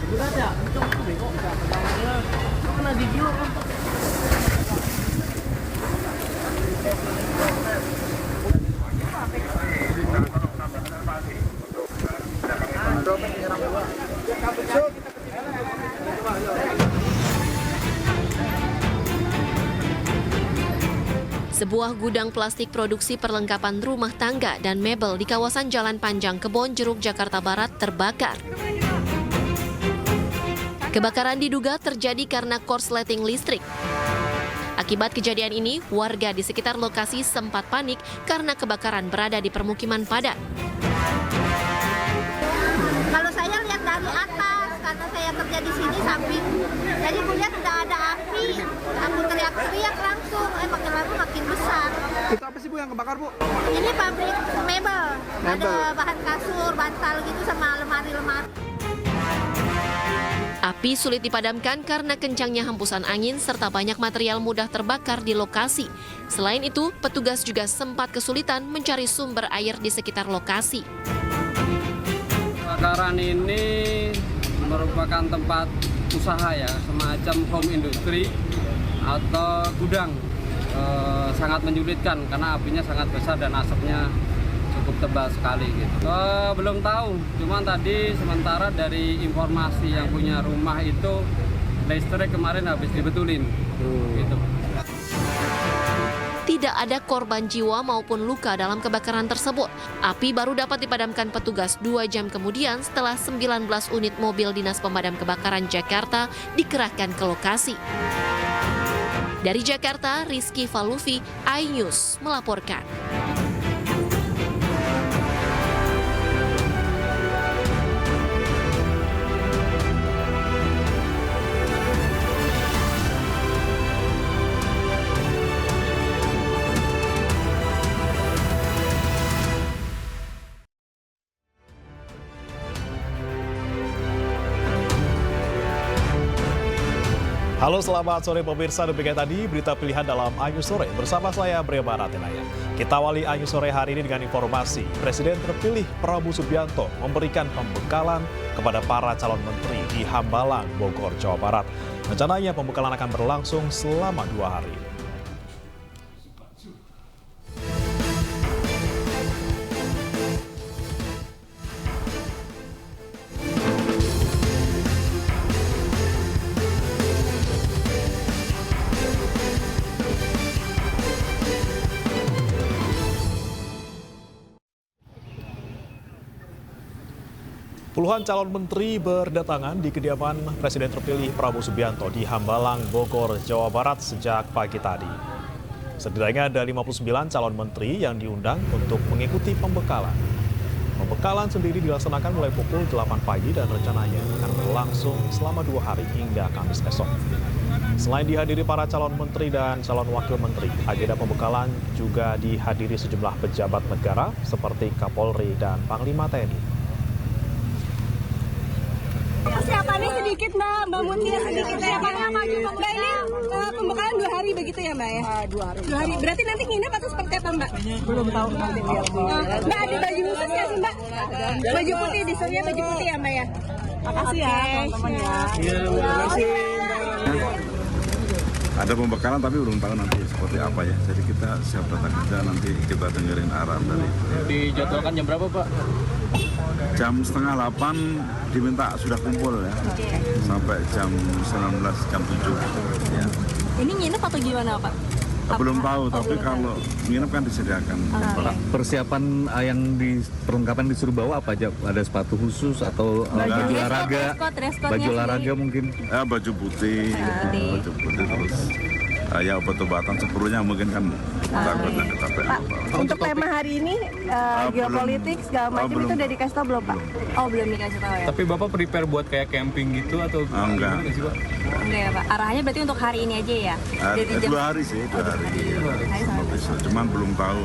Sebuah gudang plastik produksi perlengkapan rumah tangga dan mebel di kawasan Jalan Panjang Kebonjeruk, Jakarta Barat terbakar. Kebakaran diduga terjadi karena korsleting listrik. Akibat kejadian ini, warga di sekitar lokasi sempat panik karena kebakaran berada di permukiman padat. Kalau saya lihat dari atas, karena saya kerja di sini samping, jadi kulihat sudah ada api, aku teriak-teriak langsung, makin lama makin besar. Itu apa sih Bu yang kebakar Bu? Ini pabrik mebel, ada bahan kasur, bantal gitu sama lemari-lemari. Api sulit dipadamkan karena kencangnya hembusan angin serta banyak material mudah terbakar di lokasi. Selain itu, petugas juga sempat kesulitan mencari sumber air di sekitar lokasi. Kebakaran ini merupakan tempat usaha ya, semacam home industry atau gudang. Sangat menyulitkan karena apinya sangat besar dan asapnya cukup tebal sekali gitu. Belum tahu, cuman tadi sementara dari informasi yang punya rumah itu listrik kemarin habis dibetulin. Gitu. Tidak ada korban jiwa maupun luka dalam kebakaran tersebut. Api baru dapat dipadamkan petugas 2 jam kemudian setelah 19 unit mobil Dinas Pemadam Kebakaran Jakarta dikerahkan ke lokasi. Dari Jakarta, Rizky Falufi, iNews melaporkan. Halo, selamat sore pemirsa. Demikian tadi berita pilihan dalam iNews Sore bersama saya Bria Baratinaya. Kita awali iNews Sore hari ini dengan informasi Presiden terpilih Prabowo Subianto memberikan pembekalan kepada para calon menteri di Hambalang, Bogor, Jawa Barat. Rencananya pembekalan akan berlangsung selama 2 hari. Puluhan calon menteri berdatangan di kediaman Presiden terpilih Prabowo Subianto di Hambalang, Bogor, Jawa Barat sejak pagi tadi. Setidaknya ada 59 calon menteri yang diundang untuk mengikuti pembekalan. Pembekalan sendiri dilaksanakan mulai pukul 8 pagi dan rencananya akan berlangsung selama 2 hari hingga Kamis esok. Selain dihadiri para calon menteri dan calon wakil menteri, agenda pembekalan juga dihadiri sejumlah pejabat negara seperti Kapolri dan Panglima TNI. Persiapannya sedikit Mbak Mutia, sedikit persiapannya maju Mbak, ini pembekalan 2 hari begitu ya Mbak ya? 2 hari. 2 hari, berarti nanti nginep atau seperti apa Mbak? Belum tahu nanti lihat. Mbak ada baju khusus nggak sih Mbak? Baju putih, disuruhnya baju putih ya Mbak ya? Makasih ya teman-teman ya. Iya, terima kasih. Ada pembekalan tapi belum tahu nanti seperti apa ya. Jadi kita siap datang kerja, nanti kita dengerin arahan dari. Dijadwalkan jam berapa Pak? Jam 7:30 diminta sudah kumpul ya. Sampai jam 19, jam 7 ya. Ini nginep atau gimana Pak? Belum tahu, tapi kalau nginep kan disediakan. Persiapan yang di perlengkapan disuruh bawa apa aja? Ada sepatu khusus atau baju olahraga? Baju olahraga mungkin? Ya, baju putih, terus ya obat-obatan seperlunya mungkin kan takutnya kecapean. Untuk tema hari ini geopolitik segala macam itu udah dikasih tau belum Pak? Oh belum dikasih tahu ya. Tapi Bapak prepare buat kayak camping gitu atau enggak sih Pak? Enggak ya Pak, arahannya berarti untuk hari ini aja ya? 2 hari sih, 2 hari. Cuman belum tahu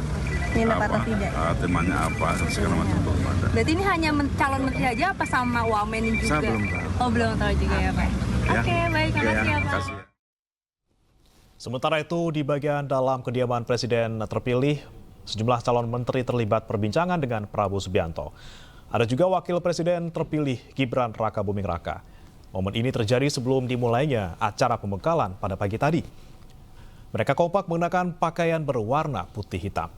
Nginep atau tidak? temanya apa, segala macam belum ada. Berarti ini hanya calon menteri aja apa sama wamen juga? Saya belum tahu. Oh belum tahu juga ya Pak. Oke, baik, makasih ya Pak. Sementara itu, di bagian dalam kediaman Presiden terpilih, sejumlah calon menteri terlibat perbincangan dengan Prabowo Subianto. Ada juga Wakil Presiden terpilih Gibran Raka Buming Raka. Momen ini terjadi sebelum dimulainya acara pembekalan pada pagi tadi. Mereka kompak mengenakan pakaian berwarna putih hitam.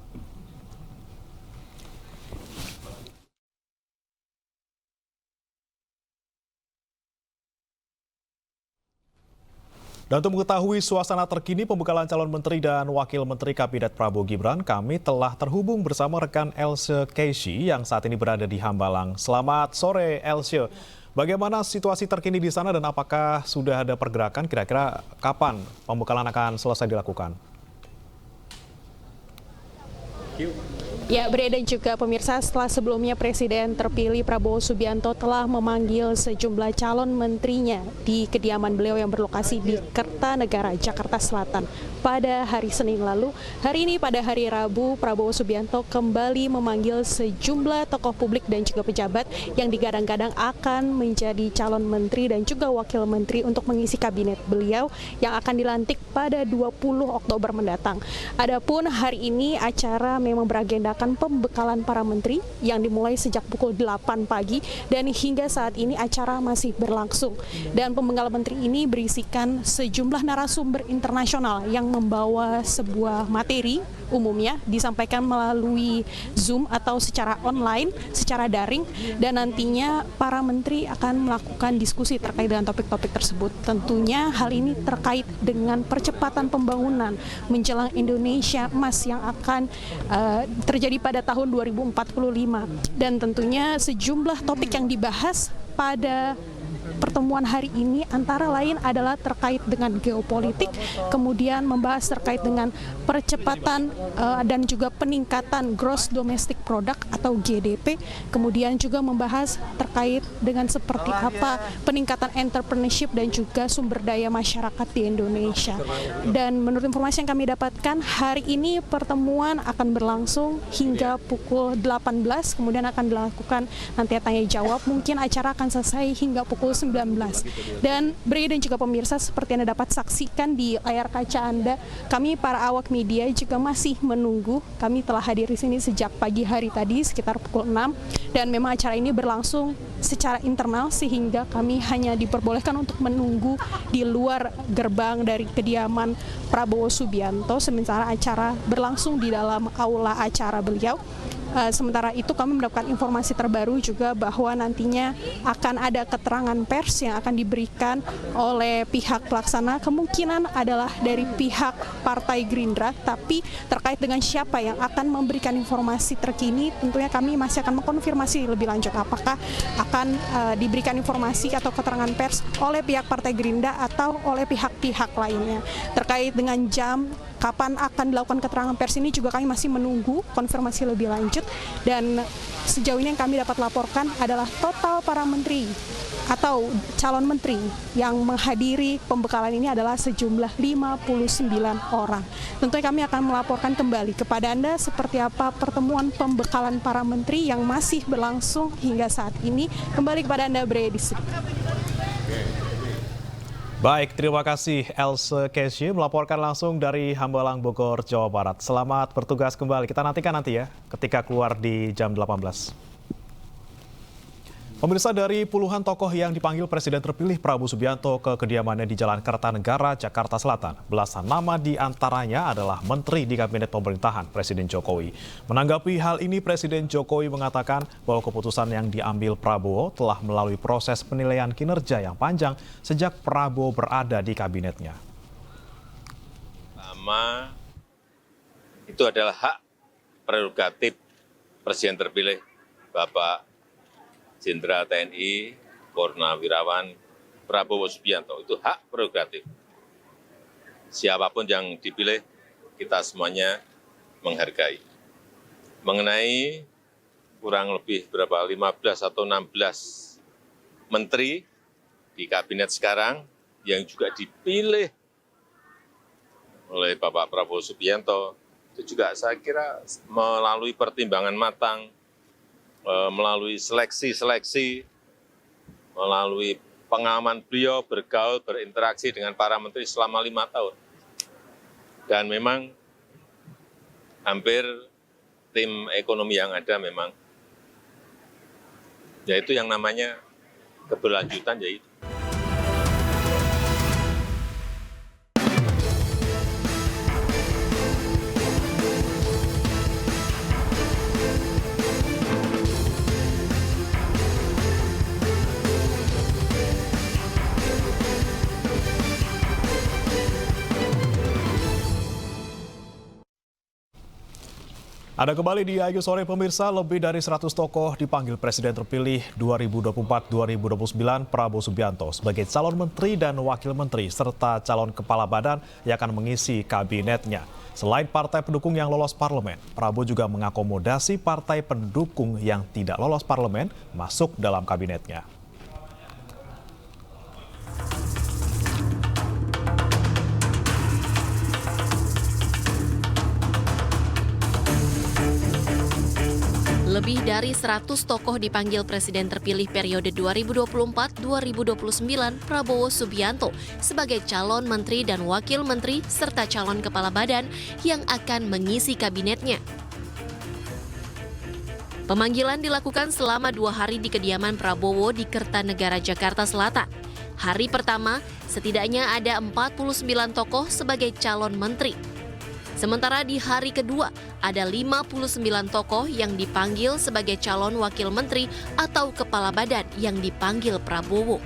Dan untuk mengetahui suasana terkini pembekalan calon menteri dan wakil menteri Kabinet Prabowo Gibran, kami telah terhubung bersama rekan Else Casey yang saat ini berada di Hambalang. Selamat sore, Else. Bagaimana situasi terkini di sana dan apakah sudah ada pergerakan? Kira-kira kapan pembekalan akan selesai dilakukan? Ya, Bre dan juga pemirsa, setelah sebelumnya Presiden terpilih Prabowo Subianto telah memanggil sejumlah calon menterinya di kediaman beliau yang berlokasi di Kertanegara, Jakarta Selatan pada hari Senin lalu. Hari ini pada hari Rabu, Prabowo Subianto kembali memanggil sejumlah tokoh publik dan juga pejabat yang digadang-gadang akan menjadi calon menteri dan juga wakil menteri untuk mengisi kabinet beliau yang akan dilantik pada 20 Oktober mendatang. Adapun hari ini acara memang beragenda pembekalan para menteri yang dimulai sejak pukul 8 pagi dan hingga saat ini acara masih berlangsung. Dan pembekalan menteri ini berisikan sejumlah narasumber internasional yang membawa sebuah materi, umumnya disampaikan melalui Zoom atau secara online, secara daring, dan nantinya para menteri akan melakukan diskusi terkait dengan topik-topik tersebut. Tentunya hal ini terkait dengan percepatan pembangunan menjelang Indonesia Emas yang akan terjadi pada tahun 2045, dan tentunya sejumlah topik yang dibahas pada pertemuan hari ini antara lain adalah terkait dengan geopolitik, kemudian membahas terkait dengan percepatan dan juga peningkatan gross domestic product atau GDP, kemudian juga membahas terkait dengan seperti apa peningkatan entrepreneurship dan juga sumber daya masyarakat di Indonesia. Dan menurut informasi yang kami dapatkan, hari ini pertemuan akan berlangsung hingga pukul 18, kemudian akan dilakukan nanti tanya jawab, mungkin acara akan selesai hingga pukul 19. Dan Bre dan juga pemirsa, seperti Anda dapat saksikan di layar kaca Anda, kami para awak media juga masih menunggu. Kami telah hadir di sini sejak pagi hari tadi sekitar pukul 6, dan memang acara ini berlangsung secara internal sehingga kami hanya diperbolehkan untuk menunggu di luar gerbang dari kediaman Prabowo Subianto sementara acara berlangsung di dalam aula acara beliau. Sementara itu kami mendapatkan informasi terbaru juga bahwa nantinya akan ada keterangan pers yang akan diberikan oleh pihak pelaksana, kemungkinan adalah dari pihak Partai Gerindra, tapi terkait dengan siapa yang akan memberikan informasi terkini tentunya kami masih akan mengkonfirmasi lebih lanjut apakah akan diberikan informasi atau keterangan pers oleh pihak Partai Gerindra atau oleh pihak-pihak lainnya. Terkait dengan jam kapan akan dilakukan keterangan pers ini juga kami masih menunggu konfirmasi lebih lanjut, dan sejauh ini yang kami dapat laporkan adalah total para menteri atau calon menteri yang menghadiri pembekalan ini adalah sejumlah 59 orang. Tentunya kami akan melaporkan kembali kepada Anda seperti apa pertemuan pembekalan para menteri yang masih berlangsung hingga saat ini. Kembali kepada Anda, Bre, di sini. Baik, terima kasih Else Casey melaporkan langsung dari Hambalang, Bogor, Jawa Barat. Selamat bertugas kembali. Kita nantikan nanti ya ketika keluar di jam 18. Pemirsa, dari puluhan tokoh yang dipanggil Presiden terpilih Prabowo Subianto ke kediamannya di Jalan Kertanegara, Jakarta Selatan, belasan nama di antaranya adalah menteri di kabinet pemerintahan Presiden Jokowi. Menanggapi hal ini, Presiden Jokowi mengatakan bahwa keputusan yang diambil Prabowo telah melalui proses penilaian kinerja yang panjang sejak Prabowo berada di kabinetnya. Pertama, itu adalah hak prerogatif Presiden terpilih Bapak Jenderal TNI Purnawirawan Prabowo Subianto. Itu hak prerogatif. Siapapun yang dipilih, kita semuanya menghargai. Mengenai kurang lebih 15 atau 16 menteri di kabinet sekarang yang juga dipilih oleh Bapak Prabowo Subianto, itu juga saya kira melalui pertimbangan matang, melalui seleksi-seleksi, melalui pengalaman beliau bergaul, berinteraksi dengan para menteri selama 5 tahun. Dan memang hampir tim ekonomi yang ada memang, yaitu yang namanya keberlanjutan, yaitu. Ada kembali di Ayu Sore pemirsa, lebih dari 100 tokoh dipanggil Presiden terpilih 2024-2029 Prabowo Subianto sebagai calon menteri dan wakil menteri serta calon kepala badan yang akan mengisi kabinetnya. Selain partai pendukung yang lolos parlemen, Prabowo juga mengakomodasi partai pendukung yang tidak lolos parlemen masuk dalam kabinetnya. Lebih dari 100 tokoh dipanggil Presiden terpilih periode 2024-2029 Prabowo Subianto sebagai calon menteri dan wakil menteri serta calon kepala badan yang akan mengisi kabinetnya. Pemanggilan dilakukan selama 2 hari di kediaman Prabowo di Kertanegara, Jakarta Selatan. Hari pertama, setidaknya ada 49 tokoh sebagai calon menteri. Sementara di hari kedua, ada 59 tokoh yang dipanggil sebagai calon wakil menteri atau kepala badan yang dipanggil Prabowo.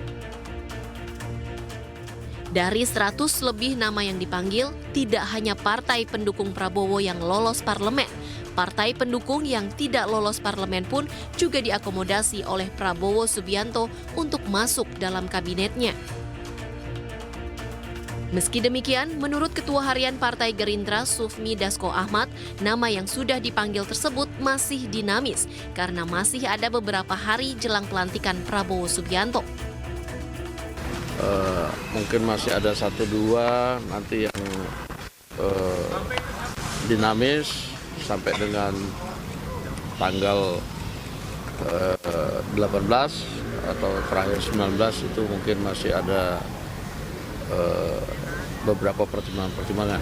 Dari 100 lebih nama yang dipanggil, tidak hanya partai pendukung Prabowo yang lolos parlemen. Partai pendukung yang tidak lolos parlemen pun juga diakomodasi oleh Prabowo Subianto untuk masuk dalam kabinetnya. Meski demikian, menurut Ketua Harian Partai Gerindra Sufmi Dasko Ahmad, nama yang sudah dipanggil tersebut masih dinamis karena masih ada beberapa hari jelang pelantikan Prabowo Subianto. Mungkin masih ada 1-2 nanti yang dinamis sampai dengan tanggal 18 atau terakhir 19 itu mungkin masih ada beberapa pertimbangan-pertimbangan.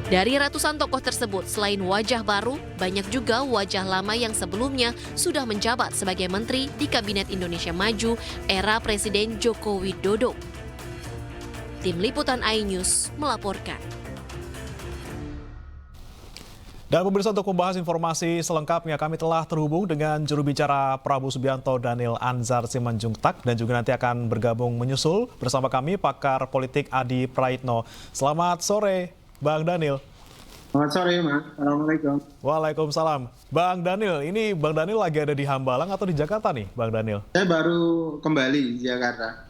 Dari ratusan tokoh tersebut, selain wajah baru, banyak juga wajah lama yang sebelumnya sudah menjabat sebagai menteri di Kabinet Indonesia Maju era Presiden Joko Widodo. Tim Liputan iNews melaporkan. Dan pemirsa, untuk membahas informasi selengkapnya kami telah terhubung dengan juru bicara Prabowo Subianto Daniel Anzar Simanjuntak dan juga nanti akan bergabung menyusul bersama kami pakar politik Adi Praitno. Selamat sore Bang Daniel. Selamat sore Mas, Assalamualaikum. Waalaikumsalam. Bang Daniel, ini Bang Daniel lagi ada di Hambalang atau di Jakarta nih Bang Daniel? Saya baru kembali di Jakarta.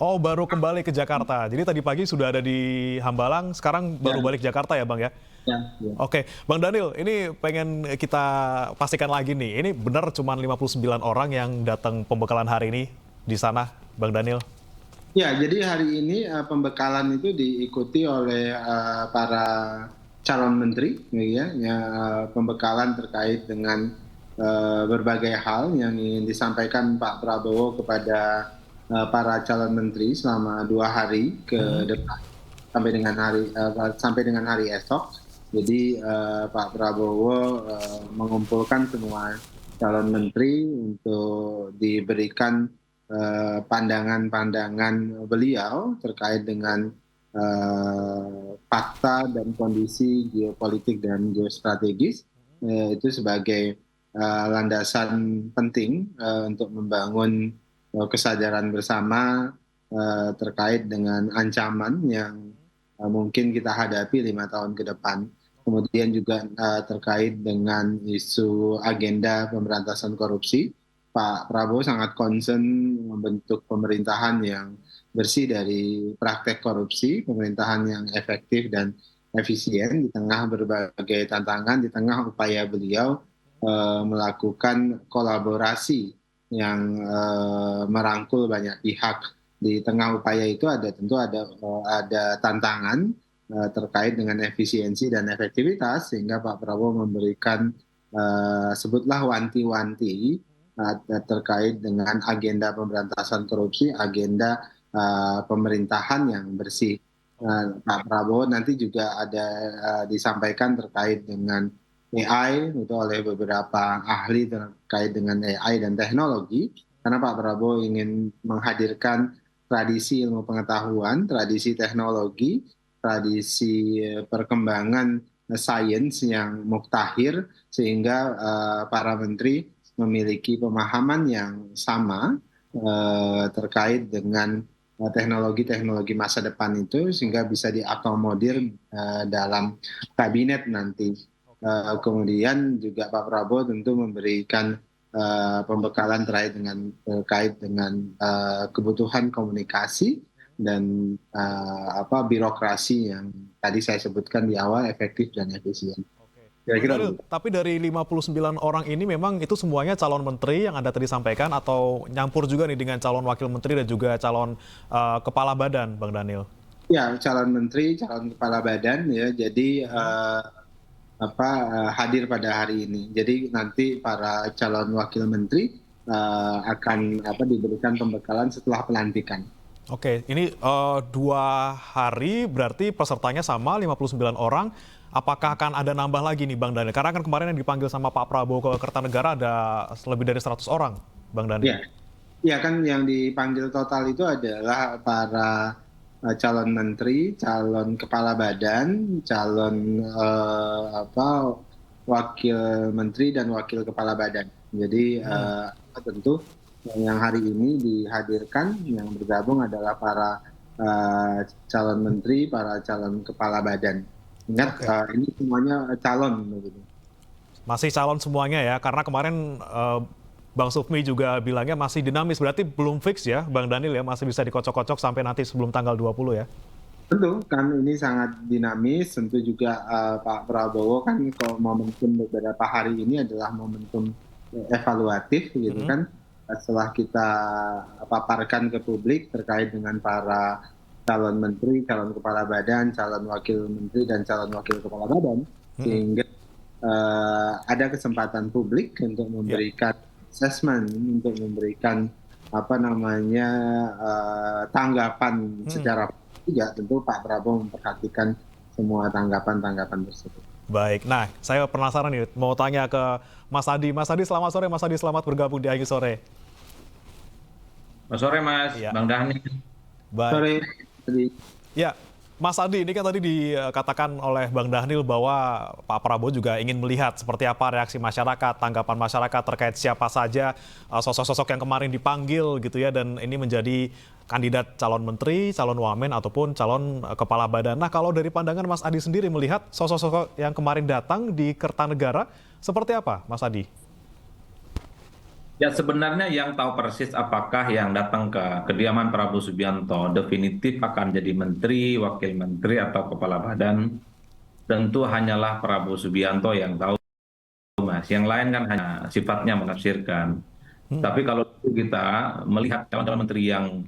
Oh, baru kembali ke Jakarta. Jadi tadi pagi sudah ada di Hambalang, sekarang baru balik Jakarta ya Bang ya? Ya. Oke, Bang Daniel, ini pengen kita pastikan lagi nih, ini benar cuma 59 orang yang datang pembekalan hari ini di sana, Bang Daniel? Ya, jadi hari ini pembekalan itu diikuti oleh para calon menteri, ya, pembekalan terkait dengan berbagai hal yang ingin disampaikan Pak Prabowo kepada para calon menteri selama 2 hari ke depan sampai dengan hari esok. Jadi Pak Prabowo mengumpulkan semua calon menteri untuk diberikan pandangan-pandangan beliau terkait dengan fakta dan kondisi geopolitik dan geostrategis, itu sebagai landasan penting untuk membangun kesadaran bersama terkait dengan ancaman yang mungkin kita hadapi 5 tahun ke depan. Kemudian juga terkait dengan isu agenda pemberantasan korupsi, Pak Prabowo sangat concern membentuk pemerintahan yang bersih dari praktek korupsi, pemerintahan yang efektif dan efisien di tengah berbagai tantangan, di tengah upaya beliau melakukan kolaborasi yang merangkul banyak pihak. Di tengah upaya itu tentu ada tantangan terkait dengan efisiensi dan efektivitas, sehingga Pak Prabowo memberikan sebutlah wanti-wanti terkait dengan agenda pemberantasan korupsi, agenda pemerintahan yang bersih. Pak Prabowo nanti juga ada disampaikan terkait dengan AI itu oleh beberapa ahli terkait dengan AI dan teknologi, karena Pak Prabowo ingin menghadirkan tradisi ilmu pengetahuan, tradisi teknologi, tradisi perkembangan sains yang muktahir, sehingga para menteri memiliki pemahaman yang sama terkait dengan teknologi-teknologi masa depan itu, sehingga bisa diakomodir dalam kabinet nanti. Kemudian juga Pak Prabowo tentu memberikan pembekalan terkait dengan kebutuhan komunikasi dan birokrasi yang tadi saya sebutkan di awal, efektif dan efisien. Tapi dari 59 orang ini memang itu semuanya calon menteri yang Anda tadi sampaikan atau nyampur juga nih dengan calon wakil menteri dan juga calon kepala badan, Bang Daniel? Ya, calon menteri, calon kepala badan ya. Jadi hadir pada hari ini. Jadi nanti para calon wakil menteri akan diberikan pembekalan setelah pelantikan. Oke, ini 2 hari berarti pesertanya sama 59 orang. Apakah akan ada nambah lagi nih Bang Daniel? Karena kan kemarin yang dipanggil sama Pak Prabowo ke Kertanegara ada lebih dari 100 orang, Bang Daniel. Ya kan yang dipanggil total itu adalah para calon menteri, calon kepala badan, calon wakil menteri dan wakil kepala badan. Jadi tentu yang hari ini dihadirkan, yang bergabung adalah para calon menteri, para calon kepala badan. Ingat, ini semuanya calon. Masih calon semuanya ya, karena kemarin Bang Sufmi juga bilangnya masih dinamis, berarti belum fix ya Bang Daniel ya, masih bisa dikocok-kocok sampai nanti sebelum tanggal 20 ya? Tentu, kan ini sangat dinamis, tentu juga Pak Prabowo kan kalau momentum beberapa hari ini adalah momentum evaluatif gitu kan, setelah kita paparkan ke publik terkait dengan para calon menteri, calon kepala badan, calon wakil menteri, dan calon wakil kepala badan, sehingga ada kesempatan publik untuk memberikan assessment, untuk memberikan tanggapan secara juga. Tentu Pak Prabowo memperhatikan semua tanggapan-tanggapan tersebut. Baik, nah saya penasaran nih, mau tanya ke Mas Adi. Mas Adi, selamat sore. Mas Adi, selamat bergabung di Ayu Sore. Selamat sore Mas, Bang Daniel. Baik. Sore. Ya, Mas Adi, ini kan tadi dikatakan oleh Bang Daniel bahwa Pak Prabowo juga ingin melihat seperti apa reaksi masyarakat, tanggapan masyarakat terkait siapa saja sosok-sosok yang kemarin dipanggil gitu ya, dan ini menjadi kandidat calon menteri, calon wamen ataupun calon kepala badan. Nah, kalau dari pandangan Mas Adi sendiri melihat sosok-sosok yang kemarin datang di Kertanegara seperti apa, Mas Adi? Ya sebenarnya yang tahu persis apakah yang datang ke kediaman Prabowo Subianto definitif akan jadi menteri, wakil menteri atau kepala badan, tentu hanyalah Prabowo Subianto yang tahu, Mas. Yang lain kan hanya sifatnya menafsirkan. Tapi kalau kita melihat calon-calon menteri yang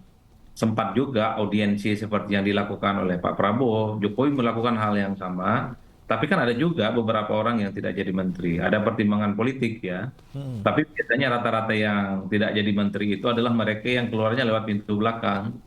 sempat juga audiensi seperti yang dilakukan oleh Pak Prabowo, Jokowi melakukan hal yang sama. Tapi kan ada juga beberapa orang yang tidak jadi menteri. Ada pertimbangan politik ya. Tapi biasanya rata-rata yang tidak jadi menteri itu adalah mereka yang keluarnya lewat pintu belakang,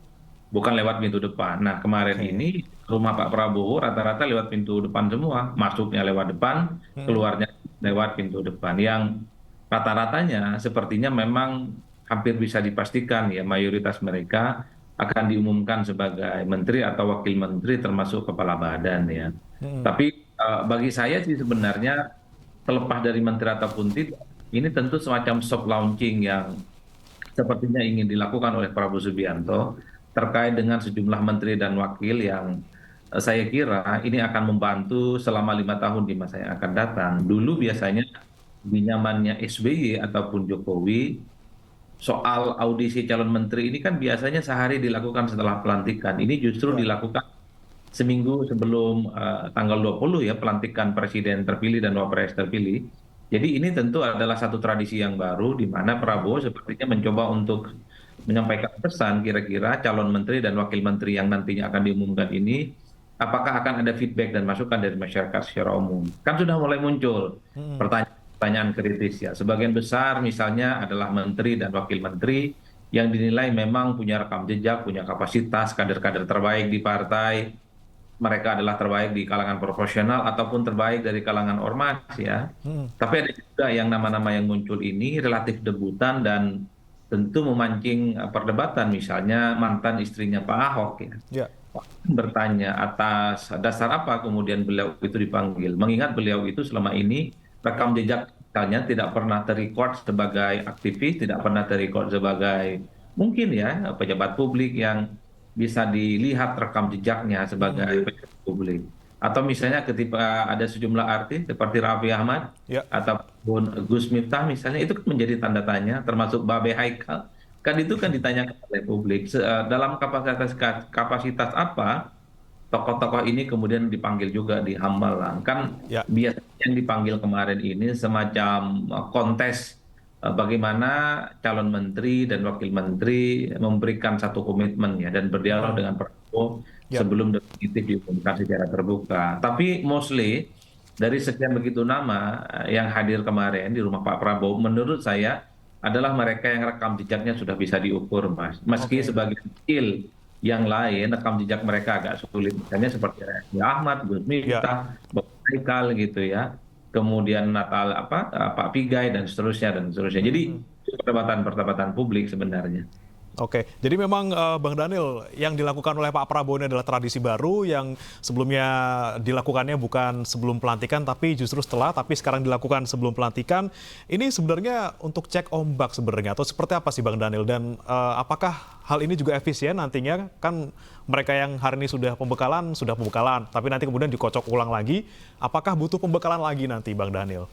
bukan lewat pintu depan. Nah kemarin ini rumah Pak Prabowo rata-rata lewat pintu depan semua. Masuknya lewat depan, keluarnya lewat pintu depan. Yang rata-ratanya sepertinya memang hampir bisa dipastikan ya mayoritas mereka akan diumumkan sebagai menteri atau wakil menteri termasuk kepala badan ya. Tapi bagi saya sih sebenarnya terlepas dari menteri ataupun tidak, ini tentu semacam soft launching yang sepertinya ingin dilakukan oleh Prabowo Subianto terkait dengan sejumlah menteri dan wakil yang saya kira ini akan membantu selama 5 tahun di masa yang akan datang. Dulu biasanya di zamannya SBY ataupun Jokowi, soal audisi calon menteri ini kan biasanya sehari dilakukan setelah pelantikan. Ini justru dilakukan seminggu sebelum tanggal 20 ya, pelantikan presiden terpilih dan wapres terpilih. Jadi ini tentu adalah satu tradisi yang baru di mana Prabowo sepertinya mencoba untuk menyampaikan pesan kira-kira calon menteri dan wakil menteri yang nantinya akan diumumkan ini apakah akan ada feedback dan masukan dari masyarakat secara umum. Kan sudah mulai muncul pertanyaan kritis ya. Sebagian besar misalnya adalah menteri dan wakil menteri yang dinilai memang punya rekam jejak, punya kapasitas, kader-kader terbaik di partai. Mereka adalah terbaik di kalangan profesional ataupun terbaik dari kalangan ormas ya. Tapi ada juga yang nama-nama yang muncul ini relatif debutan dan tentu memancing perdebatan. Misalnya mantan istrinya Pak Ahok ya. Bertanya atas dasar apa kemudian beliau itu dipanggil. Mengingat beliau itu selama ini rekam jejak misalnya tidak pernah terrecord sebagai aktivis, tidak pernah terrecord sebagai mungkin ya pejabat publik yang bisa dilihat rekam jejaknya sebagai pejabat publik. Atau misalnya ketika ada sejumlah artis seperti Raffi Ahmad ataupun Gus Miftah misalnya, itu kan menjadi tanda tanya, termasuk Babe Haikal. Kan itu kan ditanyakan oleh publik, dalam kapasitas apa tokoh-tokoh ini kemudian dipanggil juga di Hambalang. Kan biasanya yang dipanggil kemarin ini semacam kontes bagaimana calon menteri dan wakil menteri memberikan satu komitmen ya dan berdialog dengan Prabowo sebelum definitif diumumkan secara terbuka. Tapi mostly dari sekian begitu nama yang hadir kemarin di rumah Pak Prabowo, menurut saya adalah mereka yang rekam jejaknya sudah bisa diukur, Mas. Meski sebagai skill yang lain rekam jejak mereka agak sulit, misalnya seperti Raffi Ahmad, Gus Miftah, Bapak Haikal gitu ya. Kemudian Pak Pigai dan seterusnya dan seterusnya. Jadi perdebatan publik sebenarnya. Oke, jadi memang Bang Daniel, yang dilakukan oleh Pak Prabowo ini adalah tradisi baru yang sebelumnya dilakukannya bukan sebelum pelantikan tapi justru setelah, tapi sekarang dilakukan sebelum pelantikan. Ini sebenarnya untuk cek ombak sebenarnya atau seperti apa sih Bang Daniel? Dan apakah hal ini juga efisien nantinya? Kan mereka yang hari ini sudah pembekalan, tapi nanti kemudian dikocok ulang lagi. Apakah butuh pembekalan lagi nanti Bang Daniel?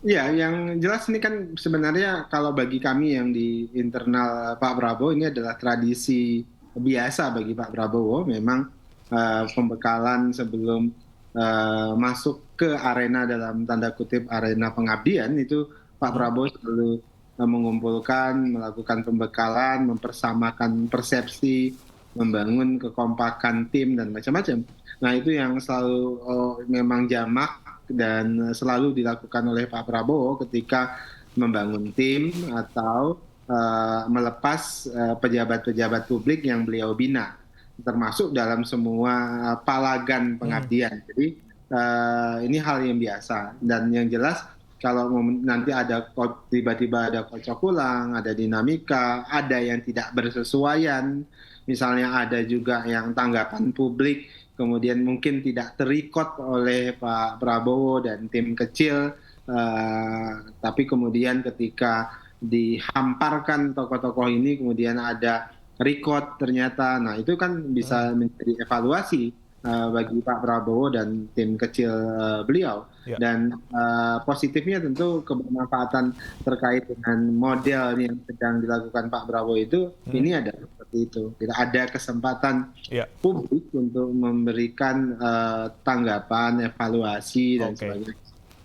Ya, yang jelas ini kan sebenarnya kalau bagi kami yang di internal Pak Prabowo ini adalah tradisi biasa bagi Pak Prabowo. Memang pembekalan sebelum masuk ke arena dalam tanda kutip arena pengabdian itu Pak Prabowo selalu mengumpulkan, melakukan pembekalan, mempersamakan persepsi, membangun kekompakan tim dan macam-macam. Nah itu yang selalu memang jamak dan selalu dilakukan oleh Pak Prabowo ketika membangun tim atau melepas pejabat-pejabat publik yang beliau bina, termasuk dalam semua palagan pengabdian. Jadi ini hal yang biasa dan yang jelas kalau nanti ada tiba-tiba ada kocok ulang, ada dinamika, ada yang tidak bersesuaian, misalnya ada juga yang tanggapan publik kemudian mungkin tidak terikot oleh Pak Prabowo dan tim kecil, tapi kemudian ketika dihamparkan tokoh-tokoh ini kemudian ada record ternyata, nah itu kan bisa menjadi evaluasi bagi Pak Prabowo dan tim kecil beliau. Dan positifnya tentu kebermanfaatan terkait dengan model yang sedang dilakukan Pak Prabowo itu ini ada seperti itu. Tidak ada kesempatan publik untuk memberikan tanggapan, evaluasi dan sebagainya.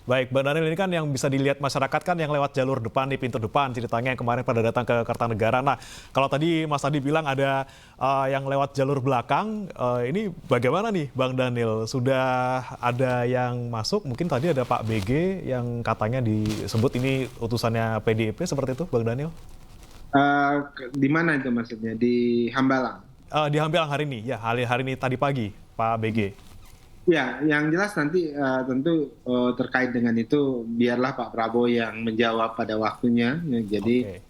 Baik, Bang Daniel, ini kan yang bisa dilihat masyarakat kan yang lewat jalur depan di pintu depan ceritanya yang kemarin pada datang ke Kertanegara. Nah, kalau tadi Mas Adi bilang ada yang lewat jalur belakang, ini bagaimana nih Bang Daniel? Sudah ada yang masuk, mungkin tadi ada Pak BG yang katanya disebut ini utusannya PDIP, seperti itu Bang Daniel? Di mana itu maksudnya? Di Hambalang? Di Hambalang hari ini, ya hari ini tadi pagi Pak BG. Ya, yang jelas nanti tentu terkait dengan itu biarlah Pak Prabowo yang menjawab pada waktunya. Jadi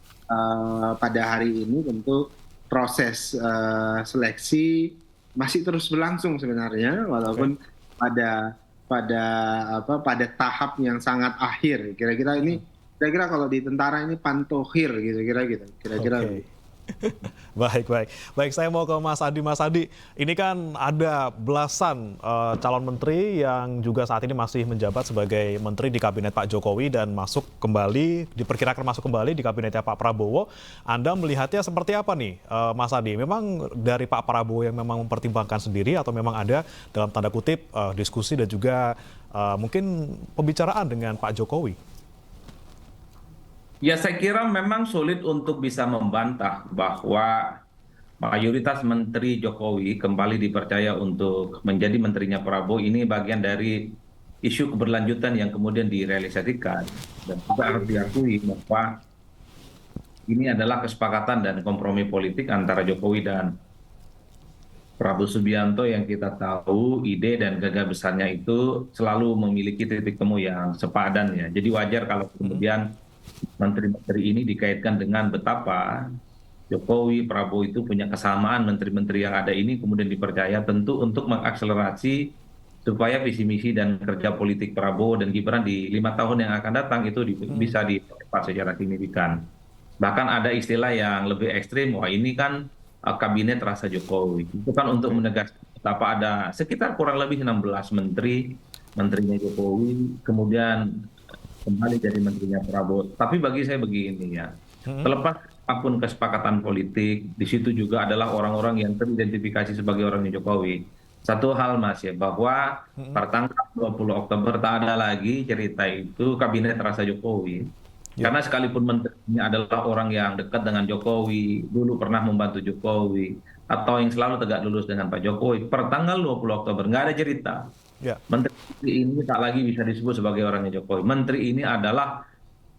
pada hari ini tentu proses seleksi masih terus berlangsung sebenarnya, walaupun pada tahap yang sangat akhir. Kira-kira kalau di tentara ini pantohir gitu, kira-kira. Baik, saya mau ke Mas Adi. Mas Adi, ini kan ada belasan calon menteri yang juga saat ini masih menjabat sebagai menteri di kabinet Pak Jokowi dan diperkirakan masuk kembali di kabinetnya Pak Prabowo. Anda melihatnya seperti apa nih, Mas Adi? Memang dari Pak Prabowo yang memang mempertimbangkan sendiri atau memang ada dalam tanda kutip diskusi dan juga mungkin pembicaraan dengan Pak Jokowi? Ya, saya kira memang sulit untuk bisa membantah bahwa mayoritas menteri Jokowi kembali dipercaya untuk menjadi menterinya Prabowo ini bagian dari isu keberlanjutan yang kemudian direalisasikan. Dan juga harus diakui bahwa ini adalah kesepakatan dan kompromi politik antara Jokowi dan Prabowo Subianto yang kita tahu ide dan gagasan besarnya itu selalu memiliki titik temu yang sepadan ya. Jadi wajar kalau kemudian menteri-menteri ini dikaitkan dengan betapa Jokowi, Prabowo itu punya kesamaan menteri-menteri yang ada ini kemudian dipercaya tentu untuk mengakselerasi supaya visi misi dan kerja politik Prabowo dan Gibran di 5 tahun yang akan datang itu bisa dipercepat secara signifikan. Bahkan ada istilah yang lebih ekstrim, wah ini kan kabinet rasa Jokowi. Itu kan untuk menegaskan betapa ada sekitar kurang lebih 16 menterinya Jokowi, kemudian kembali jadi menterinya Prabowo. Tapi bagi saya begini ya, terlepas apapun kesepakatan politik, di situ juga adalah orang-orang yang teridentifikasi sebagai orangnya Jokowi. Satu hal Mas ya, bahwa pertanggal 20 Oktober tak ada lagi cerita itu kabinet rasa Jokowi. Karena sekalipun menterinya adalah orang yang dekat dengan Jokowi, dulu pernah membantu Jokowi, atau yang selalu tegak lurus dengan Pak Jokowi, per tanggal 20 Oktober nggak ada cerita. Menteri ini tak lagi bisa disebut sebagai orangnya Jokowi. Menteri ini adalah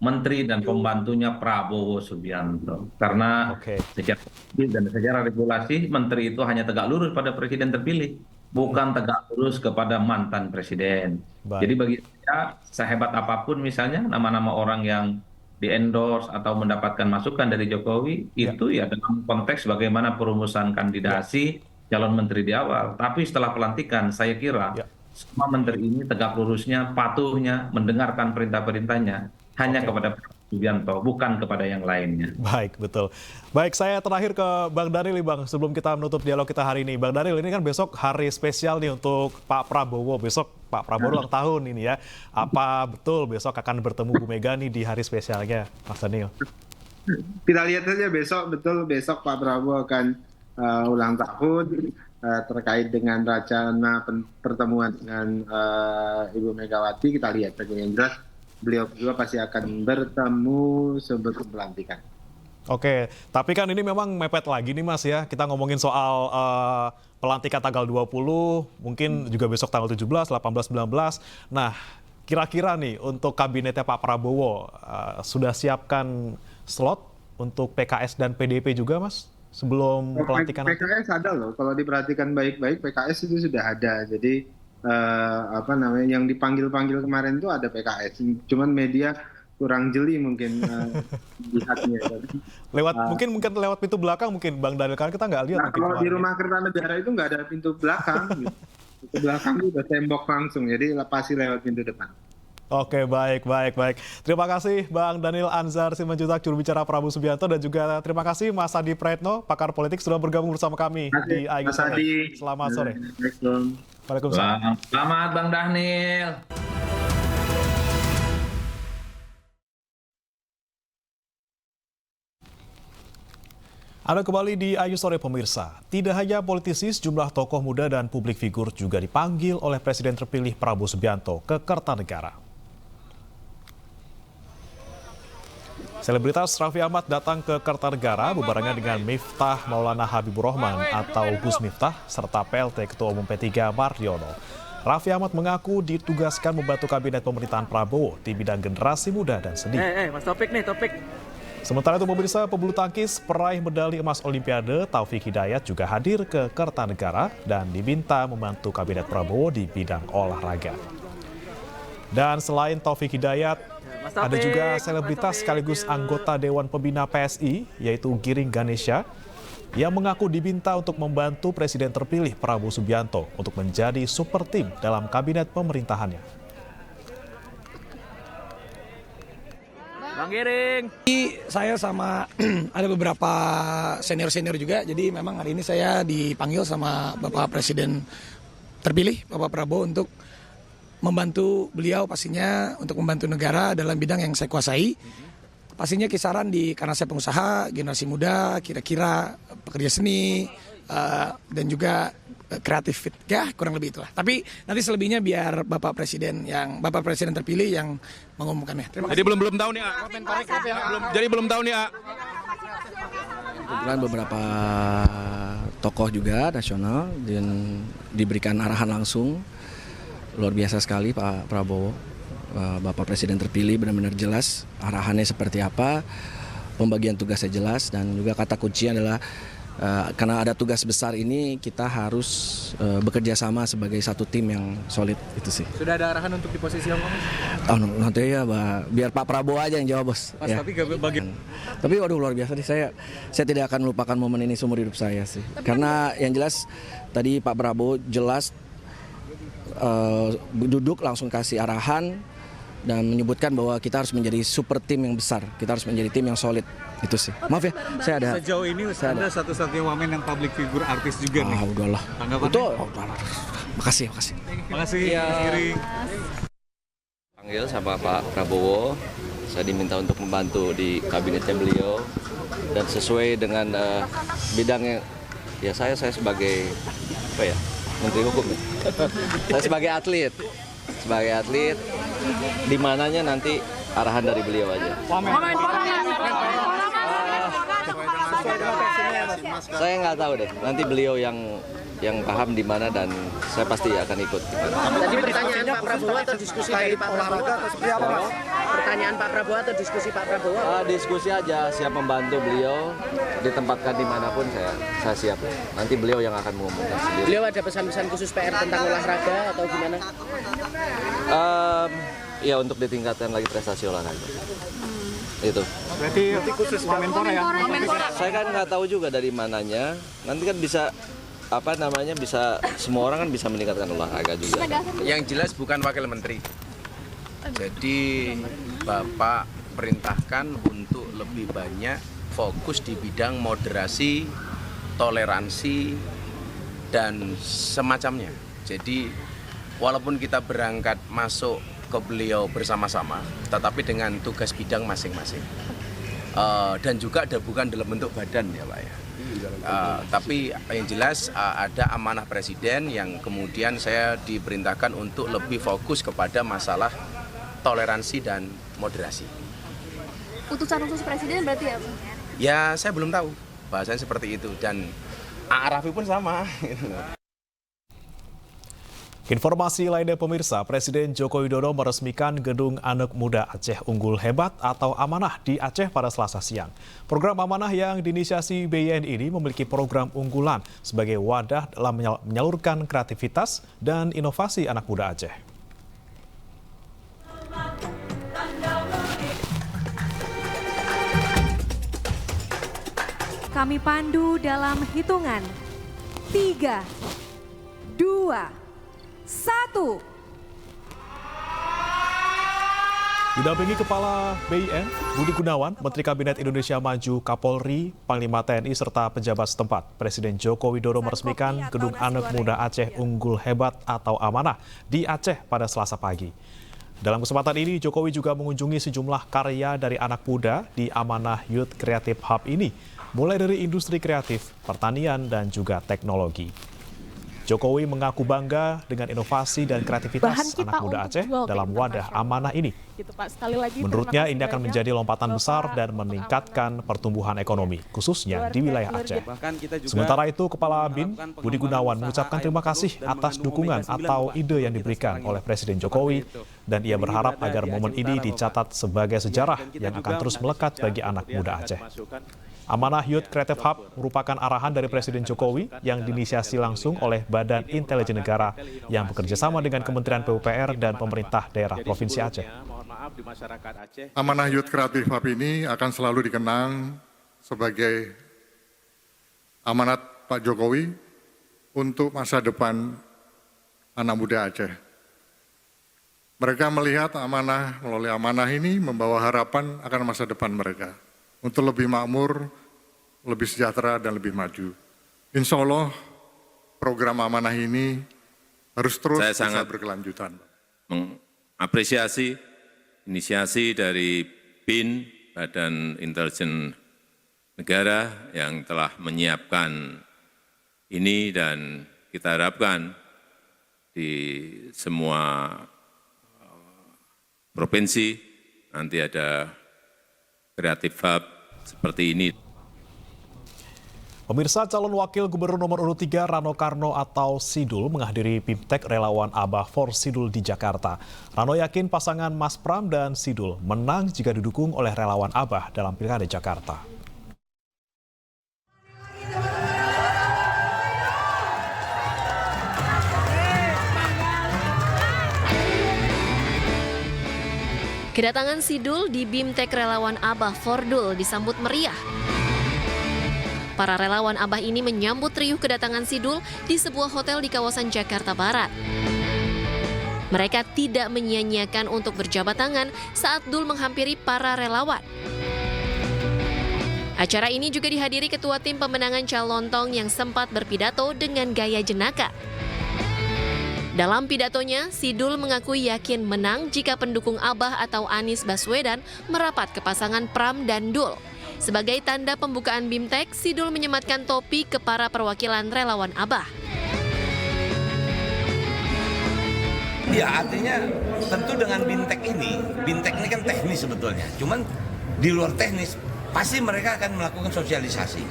menteri dan pembantunya Prabowo Subianto. Karena secara regulasi menteri itu hanya tegak lurus pada presiden terpilih, bukan tegak lurus kepada mantan presiden. Jadi bagi saya, sehebat apapun misalnya nama-nama orang yang di-endorse atau mendapatkan masukan dari Jokowi, itu ya dalam konteks bagaimana perumusan kandidasi calon menteri di awal. Tapi setelah pelantikan, saya kira semua menteri ini tegak lurusnya, patuhnya, mendengarkan perintah-perintahnya hanya kepada Pak Subianto, bukan kepada yang lainnya. Baik, betul. Baik, saya terakhir ke Bang Daniel nih Bang, sebelum kita menutup dialog kita hari ini. Bang Daniel, ini kan besok hari spesial nih untuk Pak Prabowo. Besok Pak Prabowo ulang tahun ini ya. Apa betul besok akan bertemu Bu Mega nih di hari spesialnya, Mas Daniel? Kita lihat saja besok, betul besok Pak Prabowo akan ulang tahun. Terkait dengan rencana pertemuan dengan Ibu Megawati, kita lihat saja. Yang jelas beliau berdua pasti akan bertemu sebelum pelantikan. Oke, tapi kan ini memang mepet lagi nih Mas ya. Kita ngomongin soal pelantikan tanggal 20, mungkin juga besok tanggal 17, 18, 19. Nah, kira-kira nih untuk kabinetnya Pak Prabowo, sudah siapkan slot untuk PKS dan PDIP juga Mas? Sebelum pelantikan PKS ada loh, kalau diperhatikan baik-baik PKS itu sudah ada. Jadi yang dipanggil-panggil kemarin itu ada PKS. Cuman media kurang jeli mungkin lihatnya. Mungkin lewat pintu belakang mungkin Bang Daniel, karena kita nggak lihat. Nah, kalau di Rumah Kertanegara itu nggak ada pintu belakang. Gitu. Pintu belakang itu udah tembok langsung, jadi pasti lewat pintu depan. Oke, baik. Terima kasih Bang Daniel Anzar Simanjuntak, juru bicara Prabowo Subianto, dan juga terima kasih Mas Adi Praetno, pakar politik, sudah bergabung bersama kami di AIG Sore. Selamat sore. Waalaikumsalam. Selamat Bang Daniel. Anda kembali di Ayu Sore pemirsa. Tidak hanya politisi, sejumlah tokoh muda dan publik figur juga dipanggil oleh Presiden terpilih Prabowo Subianto ke Kertanegara. Selebritas Raffi Ahmad datang ke Kertanegara bebarengan dengan Miftah Maulana Habibur Rahman atau Gus Miftah serta PLT Ketua Umum P3 Mardiono. Raffi Ahmad mengaku ditugaskan membantu kabinet pemerintahan Prabowo di bidang generasi muda dan seni. Mas Topik nih, Topik. Sementara itu pemirsa, pebulu tangkis peraih medali emas Olimpiade Taufik Hidayat juga hadir ke Kertanegara dan diminta membantu kabinet Prabowo di bidang olahraga. Dan selain Taufik Hidayat, ada juga selebritas sekaligus anggota Dewan Pembina PSI, yaitu Giring Ganesha, yang mengaku diminta untuk membantu Presiden terpilih Prabowo Subianto untuk menjadi super tim dalam kabinet pemerintahannya. Bang Giring. Saya sama ada beberapa senior-senior juga, jadi memang hari ini saya dipanggil sama Bapak Presiden terpilih, Bapak Prabowo, untuk membantu beliau pastinya untuk membantu negara dalam bidang yang saya kuasai. Pastinya kisaran karena saya pengusaha, generasi muda, kira-kira pekerja seni, dan juga kreatif, ya kurang lebih itulah. Tapi nanti selebihnya biar Bapak Presiden terpilih yang mengumumkannya. Terima kasih. Jadi belum tahu nih, Jadi belum tahu nih, Kebetulan beberapa tokoh juga nasional dan diberikan arahan langsung. Luar biasa sekali Pak Prabowo, Bapak Presiden terpilih, benar-benar jelas arahannya seperti apa, pembagian tugasnya jelas, dan juga kata kunci adalah karena ada tugas besar ini kita harus bekerja sama sebagai satu tim yang solid, itu sih. Sudah ada arahan untuk di posisi apa, Mas? Nanti ya, biar Pak Prabowo aja yang jawab, Bos. Mas, ya. Tapi waduh luar biasa nih, saya tidak akan melupakan momen ini seumur hidup saya sih. Karena yang jelas tadi Pak Prabowo jelas duduk langsung kasih arahan dan menyebutkan bahwa kita harus menjadi super tim yang besar, kita harus menjadi tim yang solid. Itu sih. Maaf ya, saya ada. Sejauh ini Anda satu-satunya wamen yang public figure artis juga nih. Udahlah. Tanggapannya? Itu, makasih. Makasih, Mas Giring. Panggil sama Pak Prabowo, saya diminta untuk membantu di kabinetnya beliau dan sesuai dengan bidangnya. Ya saya sebagai Menteri Hukum. Saya sebagai atlet, di mananya nanti arahan dari beliau aja. Saya nggak tahu deh, nanti beliau yang paham di mana dan saya pasti akan ikut. Tadi pertanyaan Pak Prabowo atau diskusi dari Pak Prabowo? Pertanyaan Pak Prabowo atau diskusi Pak Prabowo? Diskusi aja, siap membantu beliau, ditempatkan dimanapun saya siap. Nanti beliau yang akan mengumumkan sendiri. Beliau ada pesan-pesan khusus PR tentang olahraga atau gimana? Ya untuk ditingkatkan lagi prestasi olahraga. Itu. Berarti khusus Wamenpora ya? Saya kan nggak tahu juga dari mananya. Nanti kan bisa bisa semua orang kan bisa meningkatkan olahraga juga. Yang jelas bukan wakil menteri. Jadi Bapak perintahkan untuk lebih banyak fokus di bidang moderasi, toleransi dan semacamnya. Jadi walaupun kita berangkat masuk ke beliau bersama-sama, tetapi dengan tugas bidang masing-masing. Dan juga bukan dalam bentuk badan ya Pak ya. Tapi yang jelas ada amanah presiden yang kemudian saya diperintahkan untuk lebih fokus kepada masalah toleransi dan moderasi. Utusan khusus presiden berarti apa? Ya saya belum tahu bahasanya seperti itu dan Arafi pun sama. Informasi lainnya pemirsa, Presiden Joko Widodo meresmikan Gedung Anak Muda Aceh Unggul Hebat atau Amanah di Aceh pada Selasa siang. Program Amanah yang diinisiasi BIN ini memiliki program unggulan sebagai wadah dalam menyalurkan kreativitas dan inovasi anak muda Aceh. Kami pandu dalam hitungan 3, 2, 1. Didampingi Kepala BIN, Budi Gunawan, Menteri Kabinet Indonesia Maju, Kapolri, Panglima TNI, serta pejabat setempat, Presiden Joko Widodo meresmikan Gedung Anak Muda Aceh Unggul Hebat atau Amanah di Aceh pada Selasa pagi. Dalam kesempatan ini, Jokowi juga mengunjungi sejumlah karya dari anak muda di Amanah Youth Creative Hub ini, mulai dari industri kreatif, pertanian, dan juga teknologi. Jokowi mengaku bangga dengan inovasi dan kreativitas anak muda Aceh dalam wadah amanah ini. Menurutnya ini akan menjadi lompatan besar dan meningkatkan pertumbuhan ekonomi, khususnya di wilayah Aceh. Sementara itu, Kepala BIN, Budi Gunawan, mengucapkan terima kasih atas dukungan atau ide yang diberikan oleh Presiden Jokowi, dan ia berharap agar momen ini dicatat sebagai sejarah yang akan terus melekat bagi anak muda Aceh. Amanah Youth Creative Hub merupakan arahan dari Presiden Jokowi yang diinisiasi langsung oleh Badan Intelijen Negara yang bekerjasama dengan Kementerian PUPR dan pemerintah daerah Provinsi Aceh. Amanah Youth Creative Hub ini akan selalu dikenang sebagai amanat Pak Jokowi untuk masa depan anak muda Aceh. Mereka melihat melalui amanah ini membawa harapan akan masa depan mereka untuk lebih makmur, lebih sejahtera, dan lebih maju. Insya Allah program amanah ini harus terus bisa berkelanjutan. Mengapresiasi inisiasi dari BIN, Badan Intelijen Negara yang telah menyiapkan ini, dan kita harapkan di semua provinsi nanti ada Creative Hub seperti ini. Pemirsa, calon wakil gubernur nomor urut 3 Rano Karno atau Sidul menghadiri BIMTEK Relawan Abah for Sidul di Jakarta. Rano yakin pasangan Mas Pram dan Sidul menang jika didukung oleh relawan Abah dalam Pilkada Jakarta. Kedatangan Sidul di BIMTEK Relawan Abah Fordul disambut meriah. Para relawan Abah ini menyambut riuh kedatangan Sidul di sebuah hotel di kawasan Jakarta Barat. Mereka tidak menyia-nyiakan untuk berjabat tangan saat Dul menghampiri para relawan. Acara ini juga dihadiri Ketua Tim Pemenangan Calontong yang sempat berpidato dengan gaya jenaka. Dalam pidatonya, si Dul mengakui yakin menang jika pendukung Abah atau Anies Baswedan merapat ke pasangan Pram dan Dul. Sebagai tanda pembukaan BIMTEK, si Dul menyematkan topi ke para perwakilan relawan Abah. Ya, artinya tentu dengan BIMTEK ini kan teknis sebetulnya. Cuman di luar teknis, pasti mereka akan melakukan sosialisasi.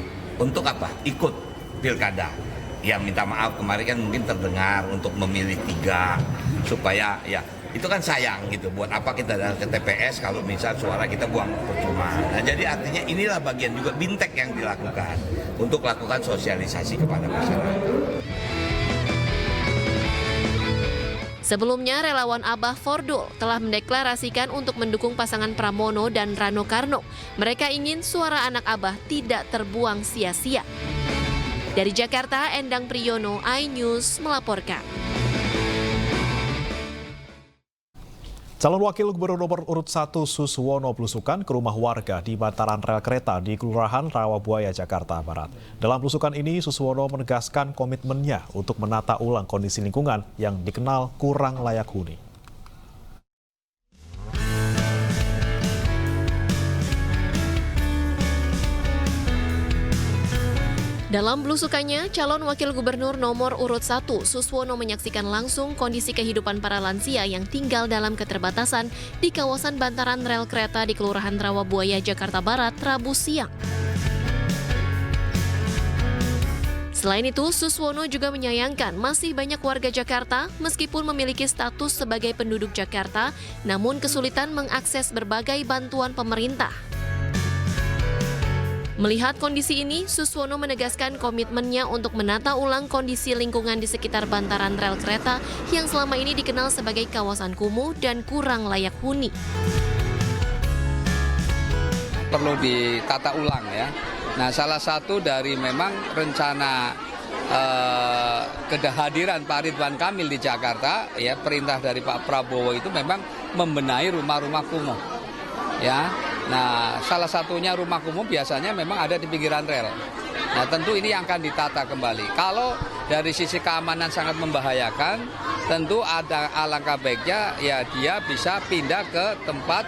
Untuk apa? Ikut pilkada. Ya minta maaf kemarin kan mungkin terdengar untuk memilih 3 supaya ya itu kan sayang gitu. Buat apa kita datang ke TPS kalau misal suara kita buang percuma. Nah jadi artinya inilah bagian juga BIMTEK yang dilakukan untuk lakukan sosialisasi kepada masyarakat. Sebelumnya, relawan Abah Fordul telah mendeklarasikan untuk mendukung pasangan Pramono dan Rano Karno. Mereka ingin suara anak Abah tidak terbuang sia-sia. Dari Jakarta, Endang Priyono, iNews melaporkan. Calon Wakil Gubernur nomor urut 1 Suswono belusukan ke rumah warga di bantaran rel kereta di Kelurahan Rawabuaya, Jakarta Barat. Dalam belusukan ini, Suswono menegaskan komitmennya untuk menata ulang kondisi lingkungan yang dikenal kurang layak huni. Dalam belusukannya, calon wakil gubernur nomor urut 1 Suswono menyaksikan langsung kondisi kehidupan para lansia yang tinggal dalam keterbatasan di kawasan bantaran rel kereta di Kelurahan Rawabuaya, Jakarta Barat, Rabu siang. Selain itu, Suswono juga menyayangkan masih banyak warga Jakarta meskipun memiliki status sebagai penduduk Jakarta, namun kesulitan mengakses berbagai bantuan pemerintah. Melihat kondisi ini, Suswono menegaskan komitmennya untuk menata ulang kondisi lingkungan di sekitar bantaran rel kereta yang selama ini dikenal sebagai kawasan kumuh dan kurang layak huni. Perlu ditata ulang ya. Nah, salah satu dari memang rencana kehadiran Pak Ridwan Kamil di Jakarta, ya perintah dari Pak Prabowo itu memang membenahi rumah-rumah kumuh. Ya, nah salah satunya rumah kumuh biasanya memang ada di pinggiran rel. Nah tentu ini yang akan ditata kembali. Kalau dari sisi keamanan sangat membahayakan, tentu ada alangkah baiknya ya dia bisa pindah ke tempat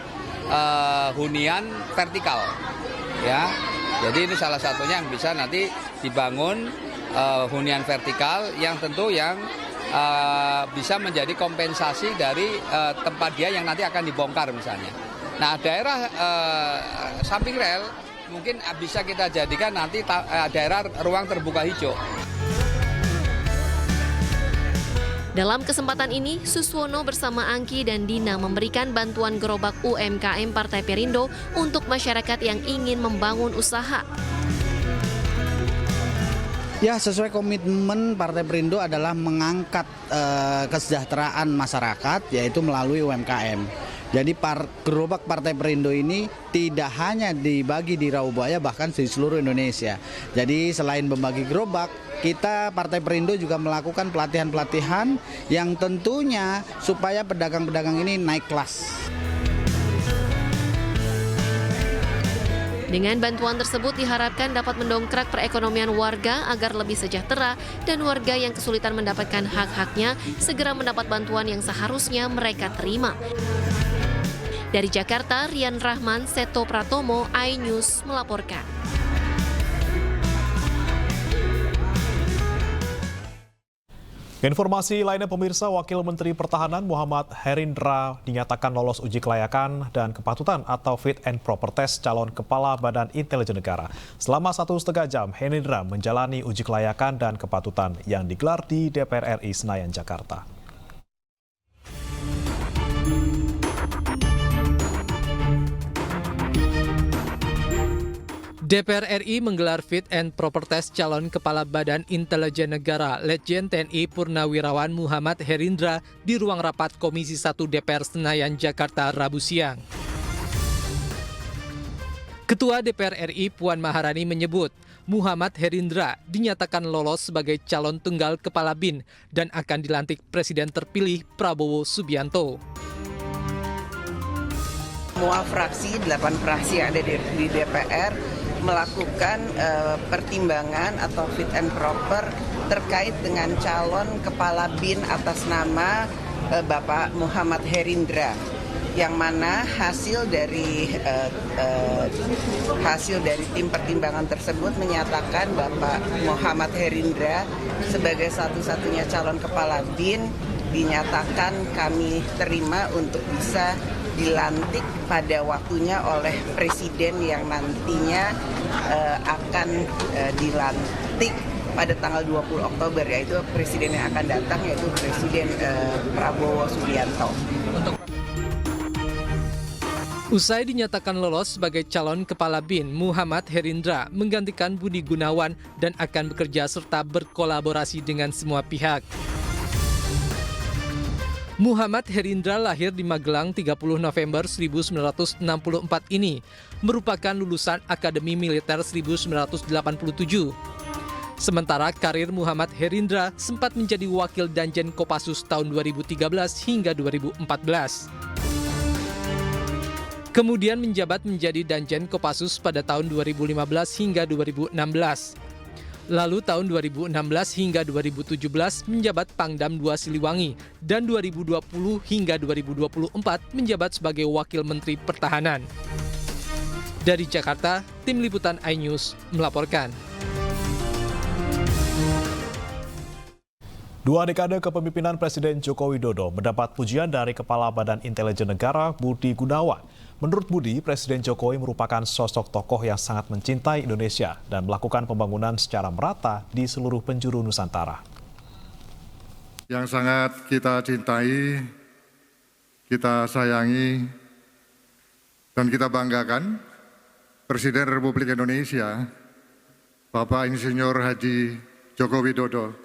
hunian vertikal. Ya, jadi ini salah satunya yang bisa nanti dibangun hunian vertikal yang tentu yang bisa menjadi kompensasi dari tempat dia yang nanti akan dibongkar misalnya. Nah, daerah samping rel mungkin bisa kita jadikan nanti daerah ruang terbuka hijau. Dalam kesempatan ini, Suswono bersama Angki dan Dina memberikan bantuan gerobak UMKM Partai Perindo untuk masyarakat yang ingin membangun usaha. Ya, sesuai komitmen Partai Perindo adalah mengangkat kesejahteraan masyarakat, yaitu melalui UMKM. Jadi gerobak Partai Perindo ini tidak hanya dibagi di Rawabuaya, bahkan di seluruh Indonesia. Jadi selain membagi gerobak, kita Partai Perindo juga melakukan pelatihan-pelatihan yang tentunya supaya pedagang-pedagang ini naik kelas. Dengan bantuan tersebut diharapkan dapat mendongkrak perekonomian warga agar lebih sejahtera dan warga yang kesulitan mendapatkan hak-haknya segera mendapat bantuan yang seharusnya mereka terima. Dari Jakarta, Rian Rahman, Seto Pratomo, iNews melaporkan. Informasi lainnya pemirsa, Wakil Menteri Pertahanan Muhammad Herindra dinyatakan lolos uji kelayakan dan kepatutan atau fit and proper test calon Kepala Badan Intelijen Negara. Selama 1,5 jam, Herindra menjalani uji kelayakan dan kepatutan yang digelar di DPR RI Senayan, Jakarta. DPR RI menggelar fit and proper test calon Kepala Badan Intelijen Negara Letjen TNI Purnawirawan Muhammad Herindra di ruang rapat Komisi 1 DPR Senayan, Jakarta, Rabu siang. Ketua DPR RI Puan Maharani menyebut Muhammad Herindra dinyatakan lolos sebagai calon tunggal kepala BIN dan akan dilantik Presiden terpilih Prabowo Subianto. Semua fraksi, 8 fraksi yang ada di DPR melakukan pertimbangan atau fit and proper terkait dengan calon kepala BIN atas nama Bapak Muhammad Herindra, yang mana hasil dari tim pertimbangan tersebut menyatakan Bapak Muhammad Herindra sebagai satu-satunya calon kepala BIN dinyatakan kami terima untuk bisa dilantik pada waktunya oleh Presiden yang nantinya akan dilantik pada tanggal 20 Oktober, yaitu Presiden yang akan datang, yaitu Presiden Prabowo Subianto. Usai dinyatakan lolos sebagai calon kepala BIN, Muhammad Herindra menggantikan Budi Gunawan dan akan bekerja serta berkolaborasi dengan semua pihak. Muhammad Herindra lahir di Magelang 30 November 1964 ini, merupakan lulusan Akademi Militer 1987. Sementara karir Muhammad Herindra sempat menjadi wakil Danjen Kopassus tahun 2013 hingga 2014. Kemudian menjabat menjadi Danjen Kopassus pada tahun 2015 hingga 2016. Lalu tahun 2016 hingga 2017 menjabat Pangdam 2 Siliwangi dan 2020 hingga 2024 menjabat sebagai Wakil Menteri Pertahanan. Dari Jakarta, Tim Liputan iNews melaporkan. 2 dekade kepemimpinan Presiden Joko Widodo mendapat pujian dari Kepala Badan Intelijen Negara Budi Gunawan. Menurut Budi, Presiden Jokowi merupakan sosok tokoh yang sangat mencintai Indonesia dan melakukan pembangunan secara merata di seluruh penjuru Nusantara. Yang sangat kita cintai, kita sayangi, dan kita banggakan, Presiden Republik Indonesia, Bapak Insinyur Haji Joko Widodo.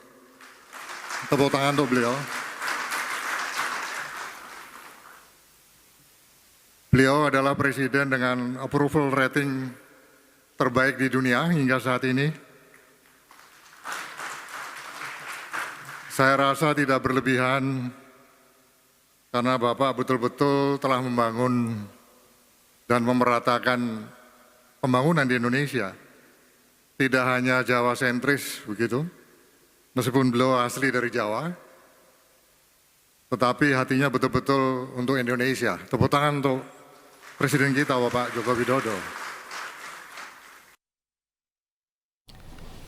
Tepuk tangan untuk beliau. Beliau adalah presiden dengan approval rating terbaik di dunia hingga saat ini. Saya rasa tidak berlebihan karena Bapak betul-betul telah membangun dan memeratakan pembangunan di Indonesia. Tidak hanya Jawa sentris begitu, meskipun beliau asli dari Jawa, tetapi hatinya betul-betul untuk Indonesia. Tepuk tangan untuk Presiden kita, Bapak Joko Widodo.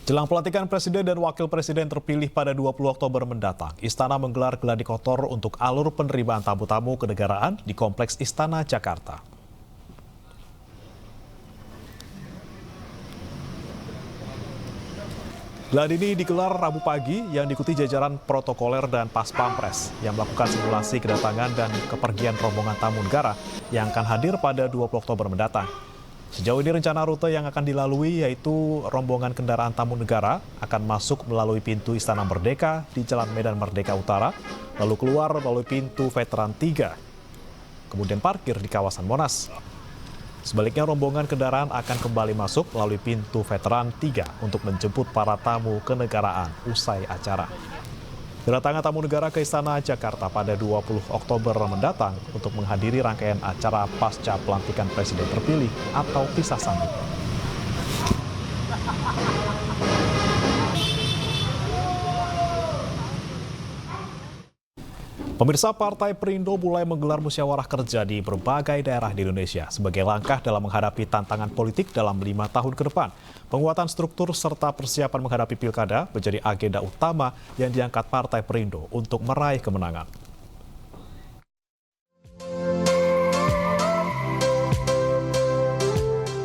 Jelang pelantikan Presiden dan Wakil Presiden terpilih pada 20 Oktober mendatang, Istana menggelar gladi kotor untuk alur penerimaan tamu-tamu kenegaraan di Kompleks Istana Jakarta. Gladi ini digelar Rabu pagi yang diikuti jajaran protokoler dan pas pampres yang melakukan simulasi kedatangan dan kepergian rombongan tamu negara yang akan hadir pada 20 Oktober mendatang. Sejauh ini rencana rute yang akan dilalui yaitu rombongan kendaraan tamu negara akan masuk melalui pintu Istana Merdeka di Jalan Medan Merdeka Utara, lalu keluar melalui pintu Veteran 3, kemudian parkir di kawasan Monas. Sebaliknya rombongan kendaraan akan kembali masuk melalui pintu Veteran 3 untuk menjemput para tamu kenegaraan usai acara. Kedatangan tamu negara ke Istana Jakarta pada 20 Oktober mendatang untuk menghadiri rangkaian acara pasca pelantikan Presiden terpilih atau pisah sambut. Pemirsa, Partai Perindo mulai menggelar musyawarah kerja di berbagai daerah di Indonesia sebagai langkah dalam menghadapi tantangan politik dalam 5 tahun ke depan. Penguatan struktur serta persiapan menghadapi pilkada menjadi agenda utama yang diangkat Partai Perindo untuk meraih kemenangan.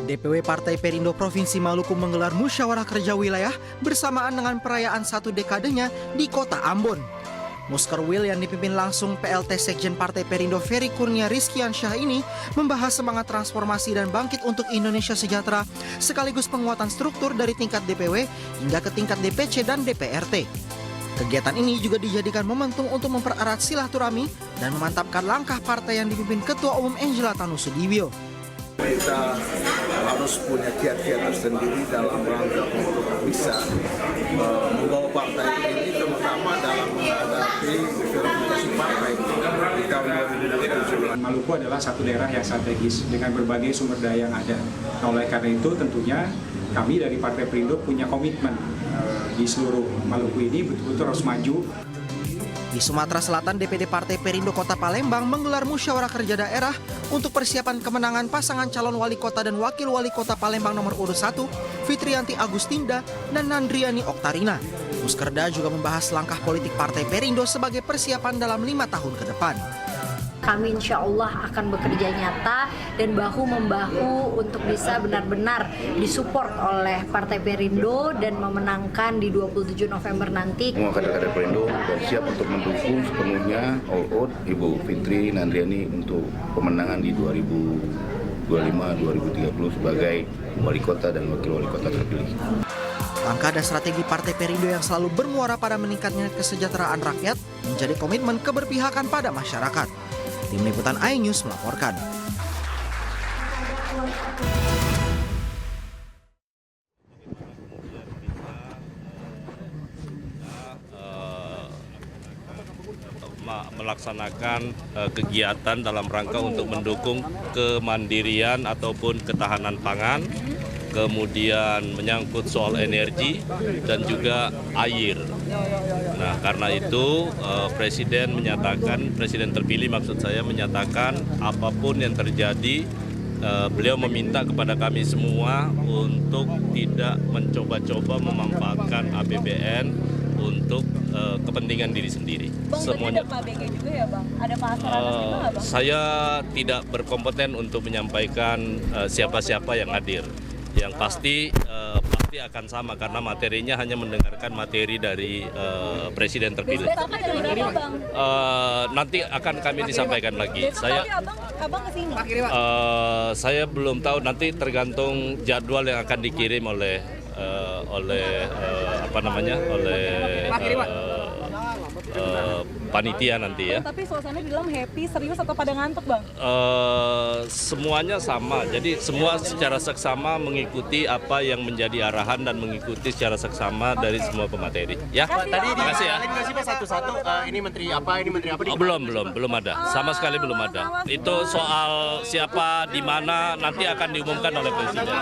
DPW Partai Perindo Provinsi Maluku menggelar musyawarah kerja wilayah bersamaan dengan perayaan 1 dekadenya di Kota Ambon. Muskerwil yang dipimpin langsung PLT Sekjen Partai Perindo Ferry Kurnia Rizkiansyah ini membahas semangat transformasi dan bangkit untuk Indonesia sejahtera sekaligus penguatan struktur dari tingkat DPW hingga ke tingkat DPC dan DPRT. Kegiatan ini juga dijadikan momentum untuk mempererat silaturahmi dan memantapkan langkah partai yang dipimpin Ketua Umum Angela Tanu Sudibyo. Kita harus punya kiat-kiat tersendiri dalam rangka untuk bisa membawa partai ini, terutama dalam menghadapi verifikasi partai di tahun 2027. Maluku adalah satu daerah yang strategis dengan berbagai sumber daya yang ada. Nah, oleh karena itu tentunya kami dari Partai Perindo punya komitmen di seluruh Maluku ini betul-betul harus maju. Di Sumatera Selatan, DPD Partai Perindo Kota Palembang menggelar musyawarah kerja daerah untuk persiapan kemenangan pasangan calon wali kota dan wakil wali kota Palembang nomor urut 1, Fitrianti Agustinda dan Nandriani Oktarina. Muskerda juga membahas langkah politik Partai Perindo sebagai persiapan dalam 5 tahun ke depan. Kami insya Allah akan bekerja nyata dan bahu-membahu untuk bisa benar-benar disupport oleh Partai Perindo dan memenangkan di 27 November nanti. Semua kader-kader Perindo siap untuk mendukung sepenuhnya all out Ibu Fitri Nandriani untuk pemenangan di 2025-2030 sebagai wali kota dan wakil wali kota terpilih. Langkah dan strategi Partai Perindo yang selalu bermuara pada meningkatnya kesejahteraan rakyat menjadi komitmen keberpihakan pada masyarakat. Tim Liputan iNews melaporkan. Melaksanakan kegiatan dalam rangka untuk mendukung kemandirian ataupun ketahanan pangan, kemudian menyangkut soal energi dan juga air. Nah, karena itu Presiden terpilih maksud saya menyatakan apapun yang terjadi, beliau meminta kepada kami semua untuk tidak mencoba-coba memanfaatkan APBN untuk kepentingan diri sendiri. Bang, semuanya ada Pak BG juga ya, Bang? Ada Pak Asranas Bang? Saya tidak berkompeten untuk menyampaikan siapa-siapa yang hadir. Yang pasti akan sama karena materinya hanya mendengarkan materi dari Presiden terpilih. Nanti akan kami disampaikan lagi. Saya belum tahu, nanti tergantung jadwal yang akan dikirim oleh panitia nanti ya. Tapi suasana di dalam happy, serius atau pada ngantuk, Bang? Semuanya sama, jadi semua secara seksama mengikuti apa yang menjadi arahan dan mengikuti secara seksama dari semua pemateri. Ya, Tadi terima kasih ya. satu-satu ini menteri apa, ini menteri apa? Belum ada, sama sekali belum ada. Itu soal siapa di mana nanti akan diumumkan oleh Presiden.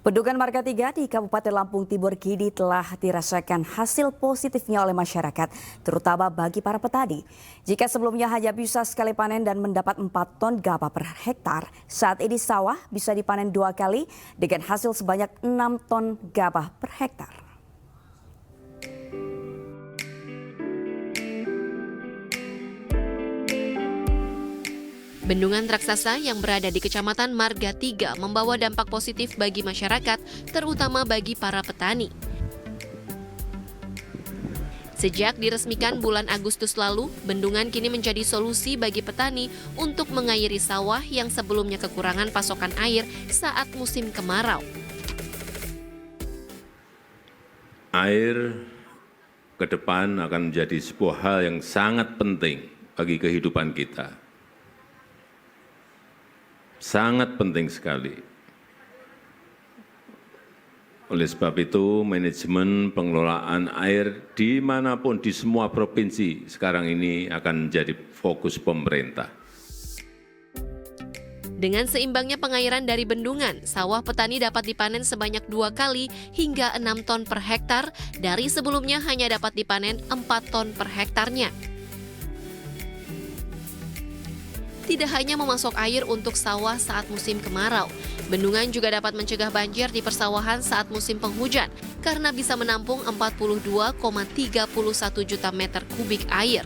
Bendungan Marga 3 di Kabupaten Lampung Timur kini telah dirasakan hasil positifnya oleh masyarakat, terutama bagi para petani. Jika sebelumnya hanya bisa sekali panen dan mendapat 4 ton gabah per hektar, saat ini sawah bisa dipanen 2 kali dengan hasil sebanyak 6 ton gabah per hektar. Bendungan raksasa yang berada di Kecamatan Marga 3 membawa dampak positif bagi masyarakat, terutama bagi para petani. Sejak diresmikan bulan Agustus lalu, bendungan kini menjadi solusi bagi petani untuk mengairi sawah yang sebelumnya kekurangan pasokan air saat musim kemarau. Air ke depan akan menjadi sebuah hal yang sangat penting bagi kehidupan kita. Sangat penting sekali. Oleh sebab itu, manajemen pengelolaan air dimanapun di semua provinsi sekarang ini akan menjadi fokus pemerintah. Dengan seimbangnya pengairan dari bendungan, sawah petani dapat dipanen sebanyak 2 kali hingga 6 ton per hektar dari sebelumnya hanya dapat dipanen 4 ton per hektarnya. Tidak hanya memasok air untuk sawah saat musim kemarau, bendungan juga dapat mencegah banjir di persawahan saat musim penghujan karena bisa menampung 42,31 juta meter kubik air.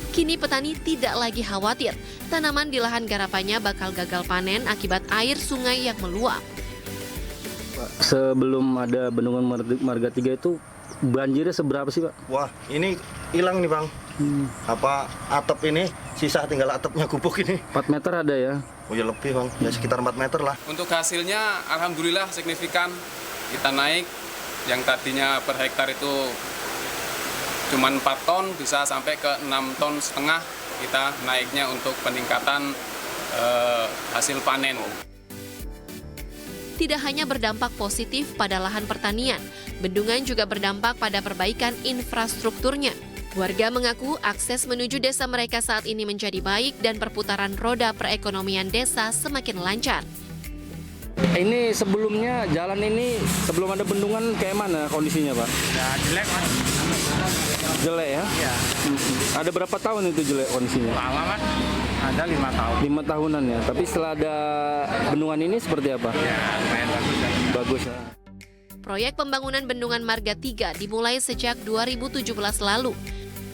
Kini petani tidak lagi khawatir tanaman di lahan garapannya bakal gagal panen akibat air sungai yang meluap. Sebelum ada bendungan Marga 3 itu banjirnya seberapa sih, Pak? Wah, ini hilang nih, Bang. Apa atap ini sisa tinggal atapnya gubuk ini. 4 meter ada ya? Oh ya lebih, Bang. Ya sekitar 4 meter lah. Untuk hasilnya alhamdulillah signifikan. Kita naik Yang tadinya per hektar itu cuma 4 ton bisa sampai ke 6,5 ton kita naiknya untuk peningkatan hasil panen. Tidak hanya berdampak positif pada lahan pertanian, bendungan juga berdampak pada perbaikan infrastrukturnya. Warga mengaku akses menuju desa mereka saat ini menjadi baik dan perputaran roda perekonomian desa semakin lancar. Ini sebelumnya jalan ini sebelum ada bendungan kayak mana kondisinya, Pak? Ya jelek, Mas. Jelek ya? Iya. Ada berapa tahun itu jelek kondisinya? Lama, Mas. Ada 5 tahun. 5 tahunan ya. Tapi setelah ada bendungan ini seperti apa? Ya, lumayan bagus. Bagus ya. Proyek pembangunan Bendungan Marga 3 dimulai sejak 2017 lalu.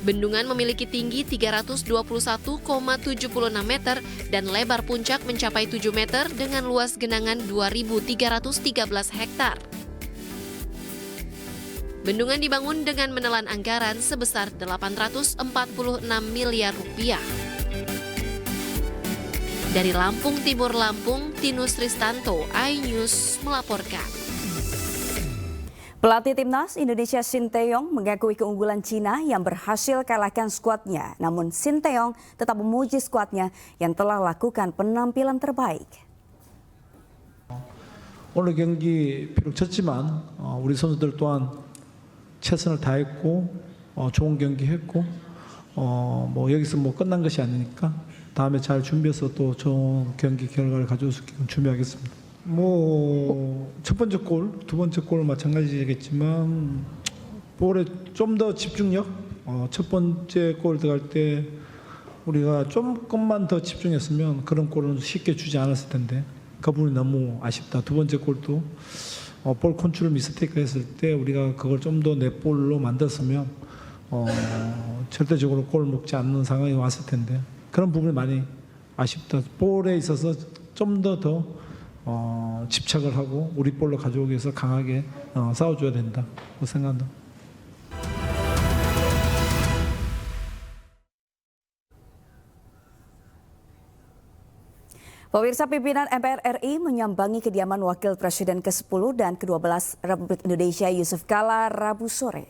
Bendungan memiliki tinggi 321,76 meter dan lebar puncak mencapai 7 meter dengan luas genangan 2.313 hektar. Bendungan dibangun dengan menelan anggaran sebesar 846 miliar rupiah. Dari Lampung Timur Lampung, Tinus Ristanto, iNews melaporkan. Pelatih Timnas Indonesia Shin Tae-yong mengakui keunggulan Cina yang berhasil kalahkan skuadnya. Namun Shin Tae-yong tetap memuji skuadnya yang telah lakukan penampilan terbaik. 오늘 경기 비록 졌지만 우리 선수들 또한 최선을 다했고 좋은 경기 했고 뭐 여기서 뭐 끝난 것이 아니니까 다음에 잘 준비해서 또 좋은 경기 결과를 가져올 수 있게끔 준비하겠습니다. 뭐 첫 번째 골, 두 번째 골 마찬가지겠지만 볼에 좀 더 집중력. 첫 번째 골 들어갈 때 우리가 조금만 더 집중했으면 그런 골은 쉽게 주지 않았을 텐데 그 부분이 너무 아쉽다. 두 번째 골도 볼 컨트롤 미스테이크 했을 때 우리가 그걸 좀 더 내 볼로 만들었으면 절대적으로 골 먹지 않는 상황이 왔을 텐데 그런 부분이 많이 아쉽다. 볼에 있어서 좀 더 집착을 하고 우리 볼로 가져오기 위해서 강하게 싸워줘야 된다. 그 생각합니다. Pemirsa, pimpinan MPR RI menyambangi kediaman Wakil Presiden ke-10 dan ke-12 Republik Indonesia Yusuf Kala Rabu sore.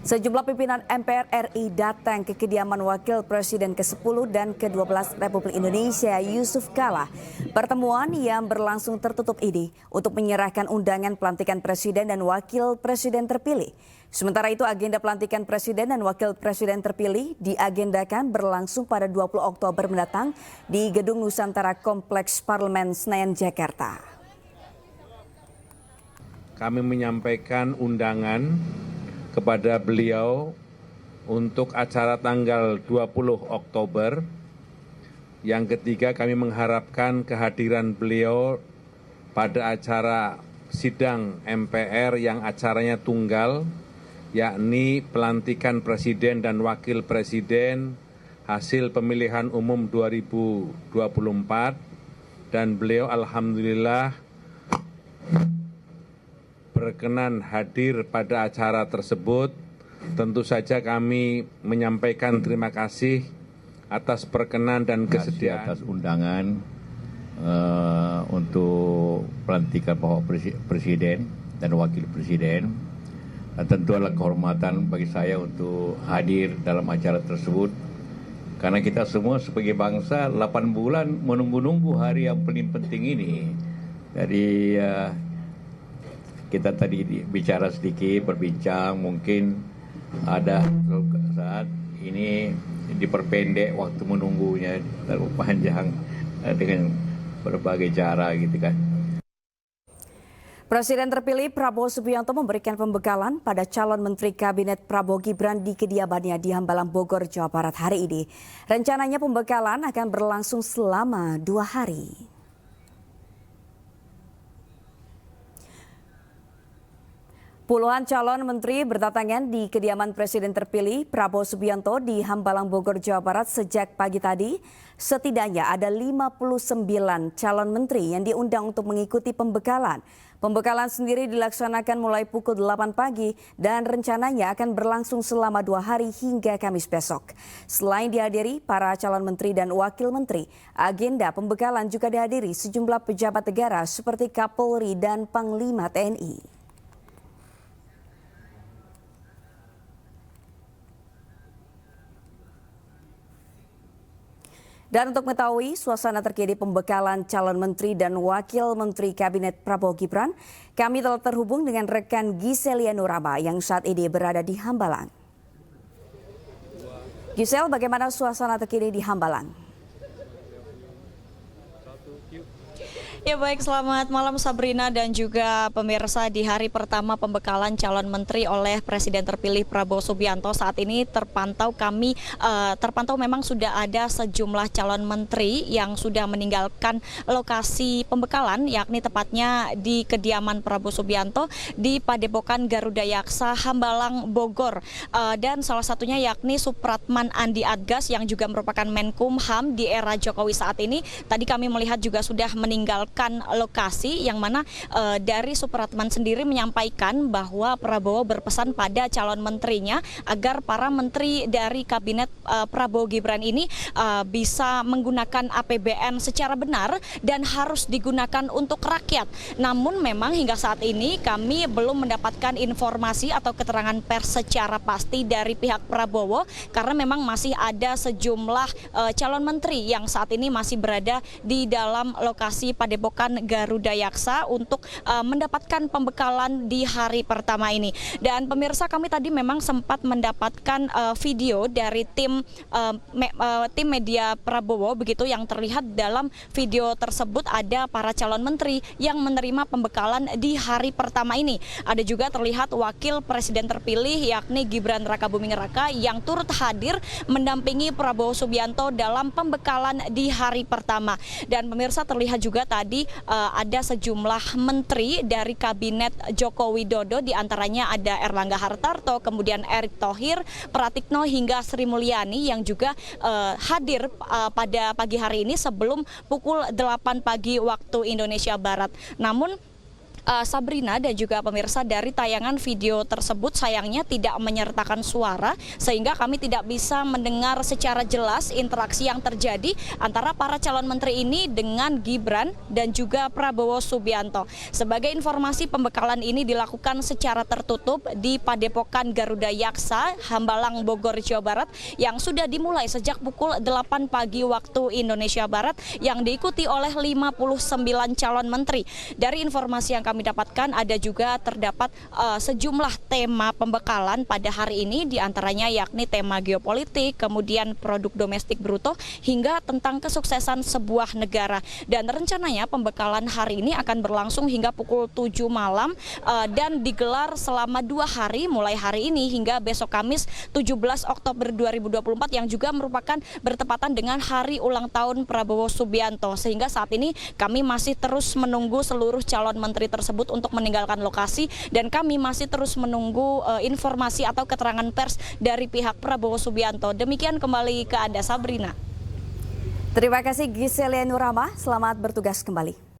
Sejumlah pimpinan MPR RI datang ke kediaman Wakil Presiden ke-10 dan ke-12 Republik Indonesia Yusuf Kala. Pertemuan yang berlangsung tertutup ini untuk menyerahkan undangan pelantikan Presiden dan Wakil Presiden terpilih. Sementara itu agenda pelantikan Presiden dan Wakil Presiden terpilih diagendakan berlangsung pada 20 Oktober mendatang di Gedung Nusantara Kompleks Parlemen Senayan, Jakarta. Kami menyampaikan undangan kepada beliau untuk acara tanggal 20 Oktober. Yang ketiga, kami mengharapkan kehadiran beliau pada acara sidang MPR yang acaranya tunggal, yakni pelantikan Presiden dan Wakil Presiden hasil pemilihan umum 2024, dan beliau alhamdulillah berkenan hadir pada acara tersebut. Tentu saja kami menyampaikan terima kasih atas perkenan dan kesediaan. Atas undangan untuk pelantikan Bapak Presiden dan Wakil Presiden. Dan tentu adalah kehormatan bagi saya untuk hadir dalam acara tersebut. Karena kita semua sebagai bangsa 8 bulan menunggu-nunggu hari yang paling penting ini. Dari kita tadi bicara sedikit, berbincang, mungkin ada saat ini diperpendek waktu menunggunya, terlalu panjang dengan berbagai cara gitu kan. Presiden terpilih Prabowo Subianto memberikan pembekalan pada calon Menteri Kabinet Prabowo Gibran di kediamannya di Hambalang, Bogor, Jawa Barat hari ini. Rencananya pembekalan akan berlangsung selama 2 hari. Puluhan calon menteri berdatangan di kediaman Presiden terpilih Prabowo Subianto di Hambalang, Bogor, Jawa Barat sejak pagi tadi. Setidaknya ada 59 calon menteri yang diundang untuk mengikuti pembekalan. Pembekalan sendiri dilaksanakan mulai pukul 8 pagi dan rencananya akan berlangsung selama 2 hari hingga Kamis besok. Selain dihadiri para calon menteri dan wakil menteri, agenda pembekalan juga dihadiri sejumlah pejabat negara seperti Kapolri dan Panglima TNI. Dan untuk mengetahui suasana terkini pembekalan calon menteri dan wakil menteri Kabinet Prabowo Gibran, kami telah terhubung dengan rekan Giselia Nuraba yang saat ini berada di Hambalang. Gisel, bagaimana suasana terkini di Hambalang? Ya baik, selamat malam Sabrina dan juga pemirsa. Di hari pertama pembekalan calon menteri oleh Presiden terpilih Prabowo Subianto, saat ini terpantau memang sudah ada sejumlah calon menteri yang sudah meninggalkan lokasi pembekalan, yakni tepatnya di kediaman Prabowo Subianto di Padepokan Garuda Yaksa, Hambalang, Bogor. Dan salah satunya yakni Supratman Andi Adgas yang juga merupakan Menkumham di era Jokowi saat ini. Tadi kami melihat juga sudah meninggalkan lokasi, yang mana dari Supratman sendiri menyampaikan bahwa Prabowo berpesan pada calon menterinya agar para menteri dari kabinet Prabowo Gibran ini bisa menggunakan APBN secara benar dan harus digunakan untuk rakyat. Namun memang hingga saat ini kami belum mendapatkan informasi atau keterangan pers secara pasti dari pihak Prabowo, karena memang masih ada sejumlah calon menteri yang saat ini masih berada di dalam lokasi Padepokan Garuda Yaksa untuk mendapatkan pembekalan di hari pertama ini. Dan pemirsa, kami tadi memang sempat mendapatkan video dari tim media Prabowo begitu, yang terlihat dalam video tersebut ada para calon menteri yang menerima pembekalan di hari pertama ini. Ada juga terlihat wakil presiden terpilih yakni Gibran Rakabuming Raka yang turut hadir mendampingi Prabowo Subianto dalam pembekalan di hari pertama. Dan pemirsa, terlihat juga tadi ada sejumlah menteri dari kabinet Joko Widodo, diantaranya ada Erlangga Hartarto, kemudian Erick Thohir, Pratikno hingga Sri Mulyani yang juga hadir pada pagi hari ini sebelum pukul 8 pagi waktu Indonesia Barat. Namun Sabrina dan juga pemirsa, dari tayangan video tersebut sayangnya tidak menyertakan suara, sehingga kami tidak bisa mendengar secara jelas interaksi yang terjadi antara para calon menteri ini dengan Gibran dan juga Prabowo Subianto. Sebagai informasi, pembekalan ini dilakukan secara tertutup di Padepokan Garuda Yaksa, Hambalang, Bogor, Jawa Barat, yang sudah dimulai sejak pukul 8 pagi waktu Indonesia Barat, yang diikuti oleh 59 calon menteri. Dari informasi yang kami dapatkan, ada juga terdapat sejumlah tema pembekalan pada hari ini, diantaranya yakni tema geopolitik, kemudian produk domestik bruto, hingga tentang kesuksesan sebuah negara. Dan rencananya pembekalan hari ini akan berlangsung hingga pukul 7 malam dan digelar selama 2 hari, mulai hari ini hingga besok Kamis 17 Oktober 2024, yang juga merupakan bertepatan dengan hari ulang tahun Prabowo Subianto. Sehingga saat ini kami masih terus menunggu seluruh calon menteri tersebut untuk meninggalkan lokasi, dan kami masih terus menunggu informasi atau keterangan pers dari pihak Prabowo Subianto. Demikian kembali ke Anda, Sabrina. Terima kasih Giselia Nurama, selamat bertugas kembali.